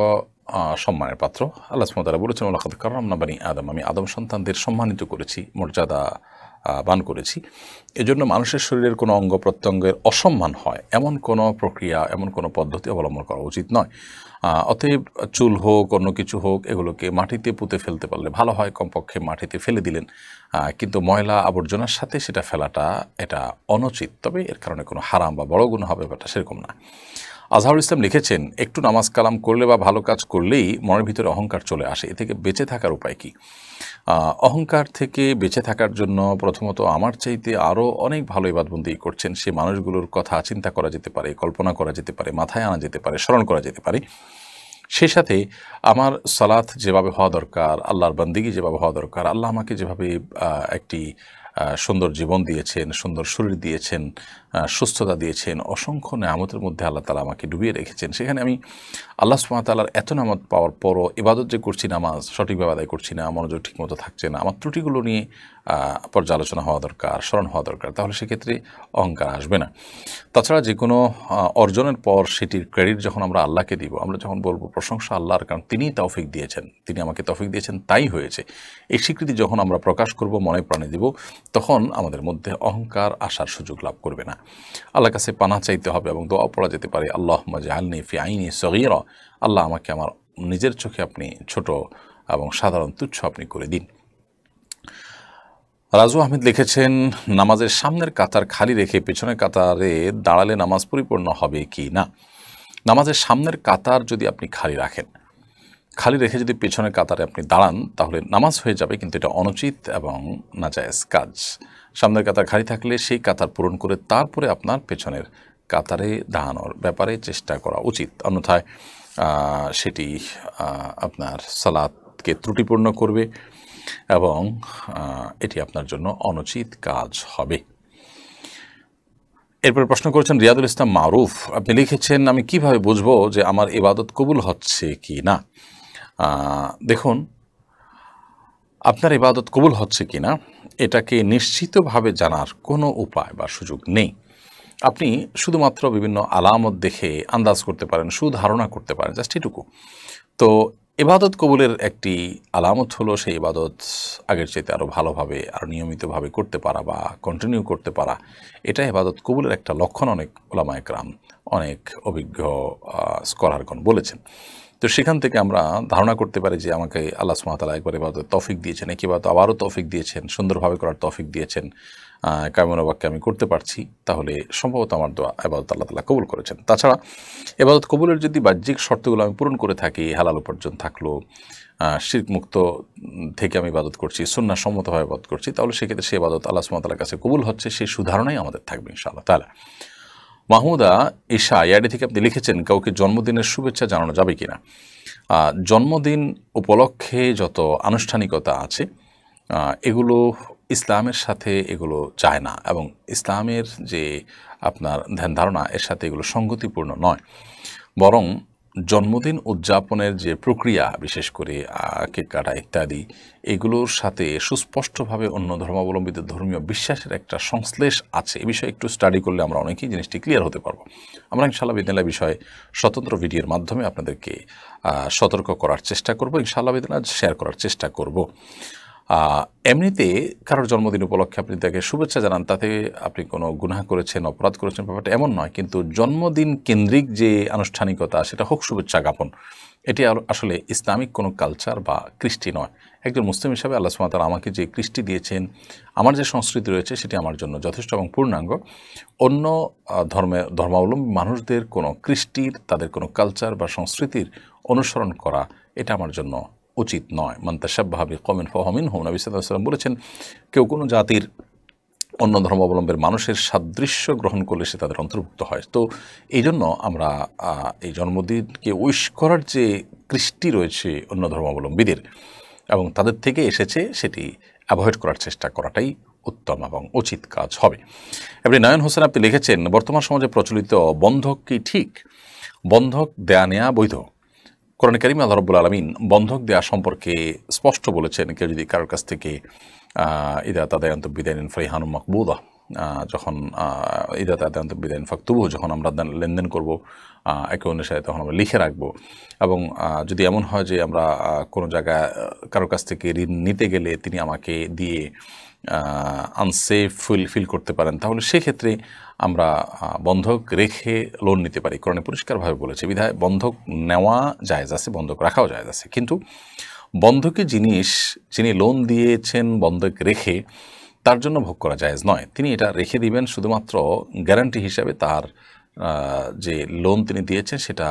সম্মানের পাত্র। আল্লাহ সুবহানাহু ওয়া তাআলা বলেছেন, ওয়ালাকাদ কাররামনা বানি আদম, আমি আদম সন্তানদের সম্মানিত করেছি, মর্যাদা বান করেছি। এজন্য মানুষের শরীরের কোনো অঙ্গ প্রত্যঙ্গের অসম্মান হয় এমন কোনো প্রক্রিয়া, এমন কোনো পদ্ধতি অবলম্বন করা উচিত নয়। অতএব চুল হোক অন্য কিছু হোক, এগুলোকে মাটিতে পুঁতে ফেলতে পারলে ভালো হয়, কমপক্ষে মাটিতে ফেলে দিলেন, কিন্তু ময়লা আবর্জনার সাথে সেটা ফেলাটা এটা অনুচিত। তবে এর কারণে কোনো হারাম বা বড় গুনাহ হবে ব্যাপারটা সেরকম না। আজহারুল ইসলাম লিখেছেন, একটু নামাজ কালাম করলে বা ভালো কাজ করলেই মনের ভিতরে অহংকার চলে আসে, এ থেকে বেঁচে থাকার উপায় কি? অহংকার থেকে বেঁচে থাকার জন্য প্রথমত আমার চাইতে আরও অনেক ভালো ইবাদতবন্দি করছেন সে মানুষগুলোর কথা চিন্তা করা যেতে পারে, কল্পনা করা যেতে পারে, মাথায় আনা যেতে পারে, স্মরণ করা যেতে পারে। সেই সাথে আমার সালাত যেভাবে হওয়া দরকার, আল্লাহর বান্দিগি যেভাবে হওয়া দরকার, আল্লাহ আমাকে যেভাবে একটি সুন্দর জীবন দিয়েছেন, সুন্দর শরীর দিয়েছেন, সুস্থতা দিয়েছেন, অসংখ্য নেয়ামতের মধ্যে আল্লাহ তাআলা আমাকে ডুবিয়ে রেখেছেন, সেখানে আমি আল্লাহ সুবহানাহু ওয়া তাআলার এত নেয়ামত পাওয়ার পরও ইবাদত যে করছি, নামাজ সঠিকভাবে আদায় করছি না, মনোযোগ ঠিকমতো থাকছে না, আমার ত্রুটিগুলো নিয়ে পর্যালোচনা হওয়া দরকার, স্মরণ হওয়া দরকার, তাহলে সেক্ষেত্রে অহংকার আসবে না। তাছাড়া যে কোনো অর্জনের পর সেটির ক্রেডিট যখন আমরা আল্লাহকে দিব, আমরা যখন বলবো প্রশংসা আল্লাহর, কারণ তিনিই তৌফিক দিয়েছেন, তিনি আমাকে তৌফিক দিয়েছেন তাই হয়েছে, এই স্বীকৃতি যখন আমরা প্রকাশ করব, মনে প্রাণে দিব, তখন আমাদের মধ্যে অহংকার আসার সুযোগ লাভ করবে না। আল্লাহর কাছে পানাহ চাইতে হবে এবং দোয়া পড়া যেতে পারে, আল্লাহুম্মা জাআলনি ফি আইনি সগীরা, আল্লাহ আমাকে আমার নিজের চোখে আপনি ছোট এবং সাধারণ তুচ্ছ আপনি করে দিন। রাজু আহমেদ লিখেছেন, নামাজের সামনের কাতার খালি রেখে পেছনের কাতারে দাঁড়ালে নামাজ পরিপূর্ণ হবে কি না? নামাজের সামনের কাতার যদি আপনি খালি রাখেন, খালি রেখে যদি পেছনের কাতারে আপনি দাঁড়ান, তাহলে নামাজ হয়ে যাবে, কিন্তু এটা অনুচিত এবং নাজায়েজ কাজ। সামনের কাতার খালি থাকলে সেই কাতার পূরণ করে তারপরে আপনার পেছনের কাতারে দাঁড়ানোর ব্যাপারে চেষ্টা করা উচিত, অন্যথায় সেটি আপনার সালাতকে ত্রুটিপূর্ণ করবে এবং এটি আপনার জন্য অনুচিত কাজ হবে। এরপর প্রশ্ন করেছেন রিয়াদুল ইসলাম মারুফ, আপনি লিখেছেন আমি কিভাবে বুঝবো যে আমার ইবাদত কবুল হচ্ছে কি না। দেখুন, আপনার ইবাদত কবুল হচ্ছে কি না এটাকে নিশ্চিতভাবে জানার কোনো উপায় বা সুযোগ নেই। আপনি শুধুমাত্র বিভিন্ন আলামত দেখে আন্দাজ করতে পারেন, সুধারণা করতে পারেন, জাস্ট এটুকু। তো ইবাদত কবুলের একটি আলামত হলো সেই ইবাদত আগের চাইতে আরও ভালোভাবে আরও নিয়মিতভাবে করতে পারা বা কন্টিনিউ করতে পারা। এটা ইবাদত কবুলের একটা লক্ষণ, অনেক উলামা একরাম, অনেক অভিজ্ঞ স্কলারগণ বলেছেন। তো সেখান থেকে আমরা ধারণা করতে পারি যে আমাকে আল্লাহ সুবহানাহু ওয়া তাআলা একবার ইবাদত তৌফিক দিয়েছেন, একবার তো আবারও তৌফিক দিয়েছেন, সুন্দরভাবে করার তৌফিক দিয়েছেন, কায়মনোবাক্যে আমি করতে পারছি, তাহলে সম্ভবত আমার দোয়া ইবাদত আল্লাহ তাআলা কবুল করেছেন। তাছাড়া ইবাদত কবুলের যদি বাহ্যিক শর্তগুলো আমি পূরণ করে থাকি, হালাল উপার্জন থাকলো, শিরক মুক্ত থেকে আমি ইবাদত করছি, সুন্নাহ সম্মতভাবে ইবাদত করছি, তাহলে সেক্ষেত্রে সেই ইবাদত আল্লাহ সুবহানাহু ওয়া তাআলার কাছে কবুল হচ্ছে, সেই সুধারণাই আমাদের থাকবে ইনশাআল্লাহ তাআলা। মাহমুদা ঈশা ইয়াডি থেকে আপনি লিখেছেন কাউকে জন্মদিনের শুভেচ্ছা জানানো যাবে কিনা। জন্মদিন উপলক্ষে যত আনুষ্ঠানিকতা আছে এগুলো ইসলামের সাথে এগুলো যায় না, এবং ইসলামের যে আপনার ধ্যান ধারণা এর সাথে এগুলো সঙ্গতিপূর্ণ নয়। বরং জন্মদিন উদযাপনের যে প্রক্রিয়া, বিশেষ করে কেক কাটা ইত্যাদি, এগুলোর সাথে সুস্পষ্টভাবে অন্য ধর্মাবলম্বীদের ধর্মীয় বিশ্বাসের একটা সংশ্লেষ আছে। এ বিষয়ে একটু স্টাডি করলে আমরা অনেকেই জিনিসটি ক্লিয়ার হতে পারবো। আমরা ইনশাআল্লাহ বিদিনিল্লাহ বিষয়ে স্বতন্ত্র ভিডিওর মাধ্যমে আপনাদেরকে সতর্ক করার চেষ্টা করব, ইনশাআল্লাহ বিদিনিল্লাহ শেয়ার করার চেষ্টা করব। এমনিতে কারোর জন্মদিন উপলক্ষে আপনি তাকে শুভেচ্ছা জানান, তাতে আপনি কোনো গুনাহ করেছেন, অপরাধ করেছেন, ব্যাপারটা এমন নয়। কিন্তু জন্মদিন কেন্দ্রিক যে আনুষ্ঠানিকতা, সেটা হোক শুভেচ্ছা জ্ঞাপন, এটি আসলে ইসলামিক কোনো কালচার বা কৃষ্টি নয়। একজন মুসলিম হিসাবে আল্লাহ সুবহানাহু ওয়া তাআলা আমাকে যে কৃষ্টি দিয়েছেন, আমার যে সংস্কৃতি রয়েছে, সেটি আমার জন্য যথেষ্ট এবং পূর্ণাঙ্গ। অন্য ধর্মাবলম্বী মানুষদের কোনো কৃষ্টির, তাদের কোনো কালচার বা সংস্কৃতির অনুসরণ করা, এটা আমার জন্য উচিত নয়। মান তাশাব্বাহা বিকওমিন ফাহুয়া মিনহুম, নবী সাল্লাল্লাহু আলাইহি ওয়াসাল্লাম বলেছেন, কেউ কোনো জাতির অন্য ধর্মাবলম্বীর মানুষের সাদৃশ্য গ্রহণ করলে সে তাদের অন্তর্ভুক্ত হয়। তো এই জন্য আমরা এই জন্মদিনকে উইশ করার যে কৃষ্টি রয়েছে অন্য ধর্মাবলম্বীদের এবং তাদের থেকে এসেছে, সেটি অ্যাভয়েড করার চেষ্টা করাটাই উত্তম এবং উচিত কাজ হবে। এবারে নয়ন হোসেন আপনি লিখেছেন, বর্তমান সমাজে প্রচলিত বন্ধক কি ঠিক? বন্ধক দেয়া নেয়া বৈধ? কোরআন কারীমে আল্লাহ রাব্বুল আলামিন বন্ধক দেওয়া সম্পর্কে স্পষ্ট বলেছেন, কেউ যদি কারোর কাছ থেকে ইদা তাদায়ানতুম বিদাইনিন ফারিহানুম মাকবুদা, যখন ইদা তাদায়ানতুম বিদাইনিন ফাকতুবুহু, যখন আমরা লেনদেন করব একে অন্যের সাথে, তখন আমরা লিখে রাখবো। এবং যদি এমন হয় যে আমরা কোনো জায়গায় কারোর কাছ থেকে ঋণ নিতে গেলে তিনি আমাকে দিয়ে আনসেফ ফিল করতে পারেন, তাহলে সেক্ষেত্রে আমরা বন্ধক রেখে লোন নিতে পারি। কোরআনে পরিষ্কারভাবে বলেছে, বিধায় বন্ধক নেওয়া জায়েজ আছে, বন্ধক রাখাও জায়েজ আছে। কিন্তু বন্ধকি জিনিস যিনি লোন দিয়েছেন বন্ধক রেখে, তার জন্য ভোগ করা জায়েজ নয়। তিনি এটা রেখে দিবেন শুধুমাত্র গ্যারান্টি হিসাবে, তার যে লোন তিনি দিয়েছেন সেটা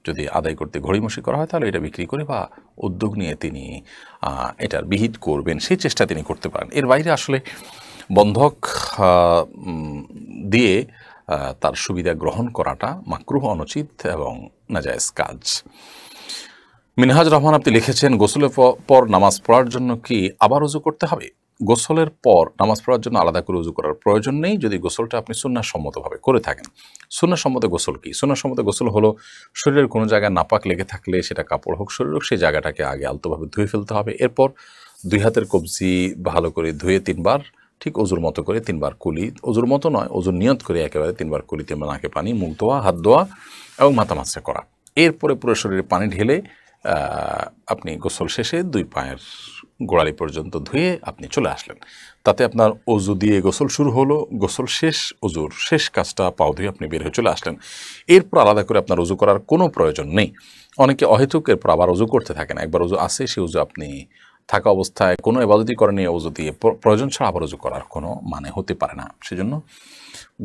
যদি আদায় করতে ঘড়িমসি করা হয়, তাহলে এটা বিক্রি করে বা উদ্যোগ নিয়ে তিনি এটার বিহিত করবেন, সেই চেষ্টা তিনি করতে পারেন। এর বাইরে আসলে বন্ধক দিয়ে তার সুবিধা গ্রহণ করাটা মাকরুহ, অনুচিত এবং নাজায়েজ কাজ। মিনহাজ রহমান আপনি লিখেছেন, গোসলের পর নামাজ পড়ার জন্য কি আবার ওযু করতে হবে? গোসলের পর নামাজ পড়ার জন্য আলাদা করে ওযু করার প্রয়োজন নেই, যদি গোসলটা আপনি সুন্নাহসম্মতভাবে করে থাকেন। সুন্নাহসম্মত গোসল কি? সুন্নাহসম্মত গোসল হলো শরীরের কোনো জায়গায় নাপাক লেগে থাকলে, সেটা কাপড় হোক, শরীর হোক, সেই জায়গাটাকে আগে আলতোভাবে ধুয়ে ফেলতে হবে। এরপর 2 হাতের কবজি ভালো করে ধুয়ে 3 বার, ঠিক অজুর মতো করে 3 বার কুলি, অজুর মতো নয়, অজুর নিয়ত করে একেবারে 3 বার কুলি, 3 বার নাকে পানি, মুখ ধোয়া, হাত ধোয়া এবং মাথা মাছরা করা। এরপরে পুরো শরীরে পানি ঢেলে আপনি গোসল শেষে 2 পায়ের গোড়ালি পর্যন্ত ধুয়ে আপনি চলে আসলেন। তাতে আপনার অজু দিয়ে গোসল শুরু হলো, গোসল শেষ, অজুর শেষ কাজটা পাও ধুয়ে আপনি বের হয়ে চলে আসলেন। এরপর আলাদা করে আপনার অজু করার কোনো প্রয়োজন নেই। অনেকে অহেতুক এরপর আবার অজু করতে থাকেন। একবার অজু আসে, সেই অজু আপনি থাকা অবস্থায় কোনো ইবাদতই করেন, এই অজু দিয়ে প্রয়োজন ছাড়া আবার অজু করার কোনো মানে হতে পারে না। সেজন্য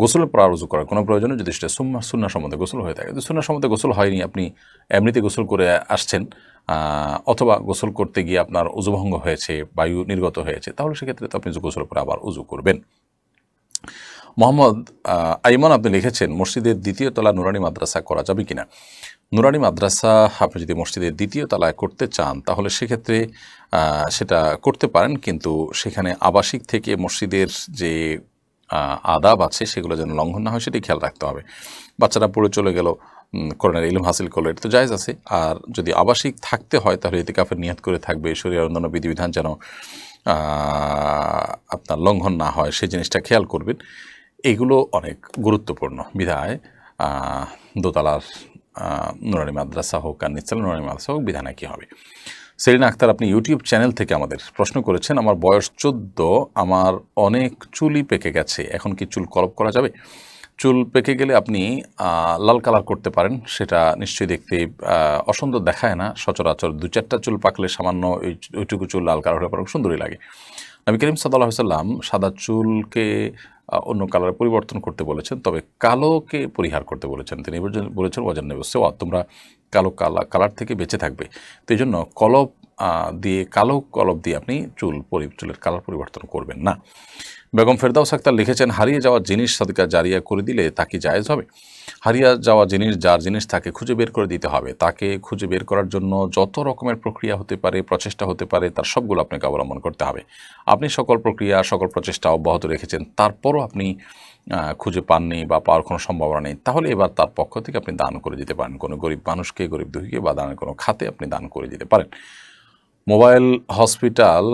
গোসলের পর আর ওযু করার কোনো প্রয়োজন নেই, যদি সেটা সুন্নাহসম্মত গোসল হয়ে থাকে। যদি সুন্নাহসম্মত গোসল হয়নি, আপনি এমনিতে গোসল করে আসছেন, অথবা গোসল করতে গিয়ে আপনার ওযুভঙ্গ হয়েছে, বায়ু নির্গত হয়েছে, তাহলে সেক্ষেত্রে তো আপনি গোসল করে আবার ওযু করবেন। মোহাম্মদ আইমান আপনি লিখেছেন, মসজিদের দ্বিতীয় তলা নুরানি মাদ্রাসা করা যাবে কিনা? নুরানি মাদ্রাসা আপনি যদি মসজিদের দ্বিতীয় তলায় করতে চান তাহলে সেক্ষেত্রে সেটা করতে পারেন, কিন্তু সেখানে আবাসিক থেকে মসজিদের যে আদাব আছে সেগুলো যেন লঙ্ঘন না হয় সেটাই খেয়াল রাখতে হবে। বাচ্চারা পড়ে চলে গেল, কোরআনের ইলম হাসিল করলো, এটা তো জায়েজ আছে। আর যদি আবাসিক থাকতে হয় তাহলে ইতিকাফের নিয়ত করে থাকবে, শরীরের অন্যান্য বিধিবিধান যেন আপনার লঙ্ঘন না হয় সেই জিনিসটা খেয়াল করবেন। এগুলো অনেক গুরুত্বপূর্ণ বিধায় দোতলার নুরানি মাদ্রাসা হোক আর নিচতলা নুরানি মাদ্রাসা হোক বিধানে কী হবে। সেলিনা আক্তার আপনি ইউটিউব চ্যানেল থেকে আমাদের প্রশ্ন করেছেন, আমার বয়স 14, আমার অনেক চুলই পেকে গেছে, এখন কি চুল কলপ করা যাবে? চুল পেকে গেলে আপনি লাল কালার করতে পারেন, সেটা নিশ্চয়ই দেখতে অসুন্দর দেখায় না। সচরাচর 2-4টা চুল পাকলে সামান্য ওইটুকু চুল লাল কালার হলে পরে সুন্দরই লাগে। নবী করিম সাল্লাল্লাহু আলাইহি ওয়াসাল্লাম সাদা চুলকে অন্য কালারে পরিবর্তন করতে বলেছেন, তবে কালোকে পরিহার করতে বলেছেন। তিনি বলেছেন ওয়াজান্নাবু সাওয়াদ, তোমরা কালো কালার থেকে বেঁচে থাকবে। তো এই জন্য কালো কলব দিয়ে আপনি চুলের কালার পরিবর্তন করবেন না। বেগম ফেরদাউস আক্তার লিখেছেন, হারিয়ে যাওয়া জিনিস সাদকা জারিয়া করে দিলে তা কি জায়েজ হবে? হারিয়ে যাওয়া জিনিস, যার জিনিস তাকে খুঁজে বের করে দিতে হবে। তাকে খুঁজে বের করার জন্য যত রকমের প্রক্রিয়া হতে পারে, প্রচেষ্টা হতে পারে, তার সবগুলো আপনাকে অবলম্বন করতে হবে। আপনি সকল প্রক্রিয়া, সকল প্রচেষ্টা অব্যাহত রেখেছেন, তারপরও আপনি খুঁজে পাননি বা পাওয়ার কোনো সম্ভাবনা নেই, তাহলে এবার তার পক্ষ থেকে আপনি দান করে দিতে পারেন। কোনো গরিব মানুষকে, গরিব দুঃখীকে বা দানের কোনো খাতে আপনি দান করে দিতে পারেন। মোবাইল হসপিটাল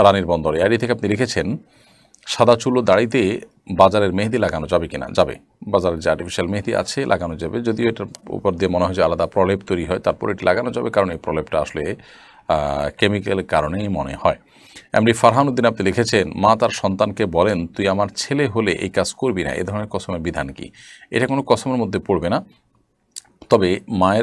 রানীর বন্দরে আইডি থেকে আপনি লিখেছেন, সাদা চুল ও দাড়িতে বাজারের মেহেদি লাগানো যাবে কিনা? যাবে। বাজারের যে আর্টিফিশিয়াল মেহেদি আছে লাগানো যাবে, যদিও এটার উপর দিয়ে মনে হয় যে আলাদা প্রলেপ তৈরি হয়, তারপর এটি লাগানো যাবে, কারণ এই প্রলেপটা আসলে কেমিক্যালের কারণেই মনে হয়। এমডি ফারহান উদ্দিন আপনি লিখেছেন, মা তার সন্তানকে বলেন, তুই আমার ছেলে হলে এই কাজ করবি না, এ ধরনের কসমের বিধান কি? এটা কোনো কসমের মধ্যে পড়বে না, তবে মায়ের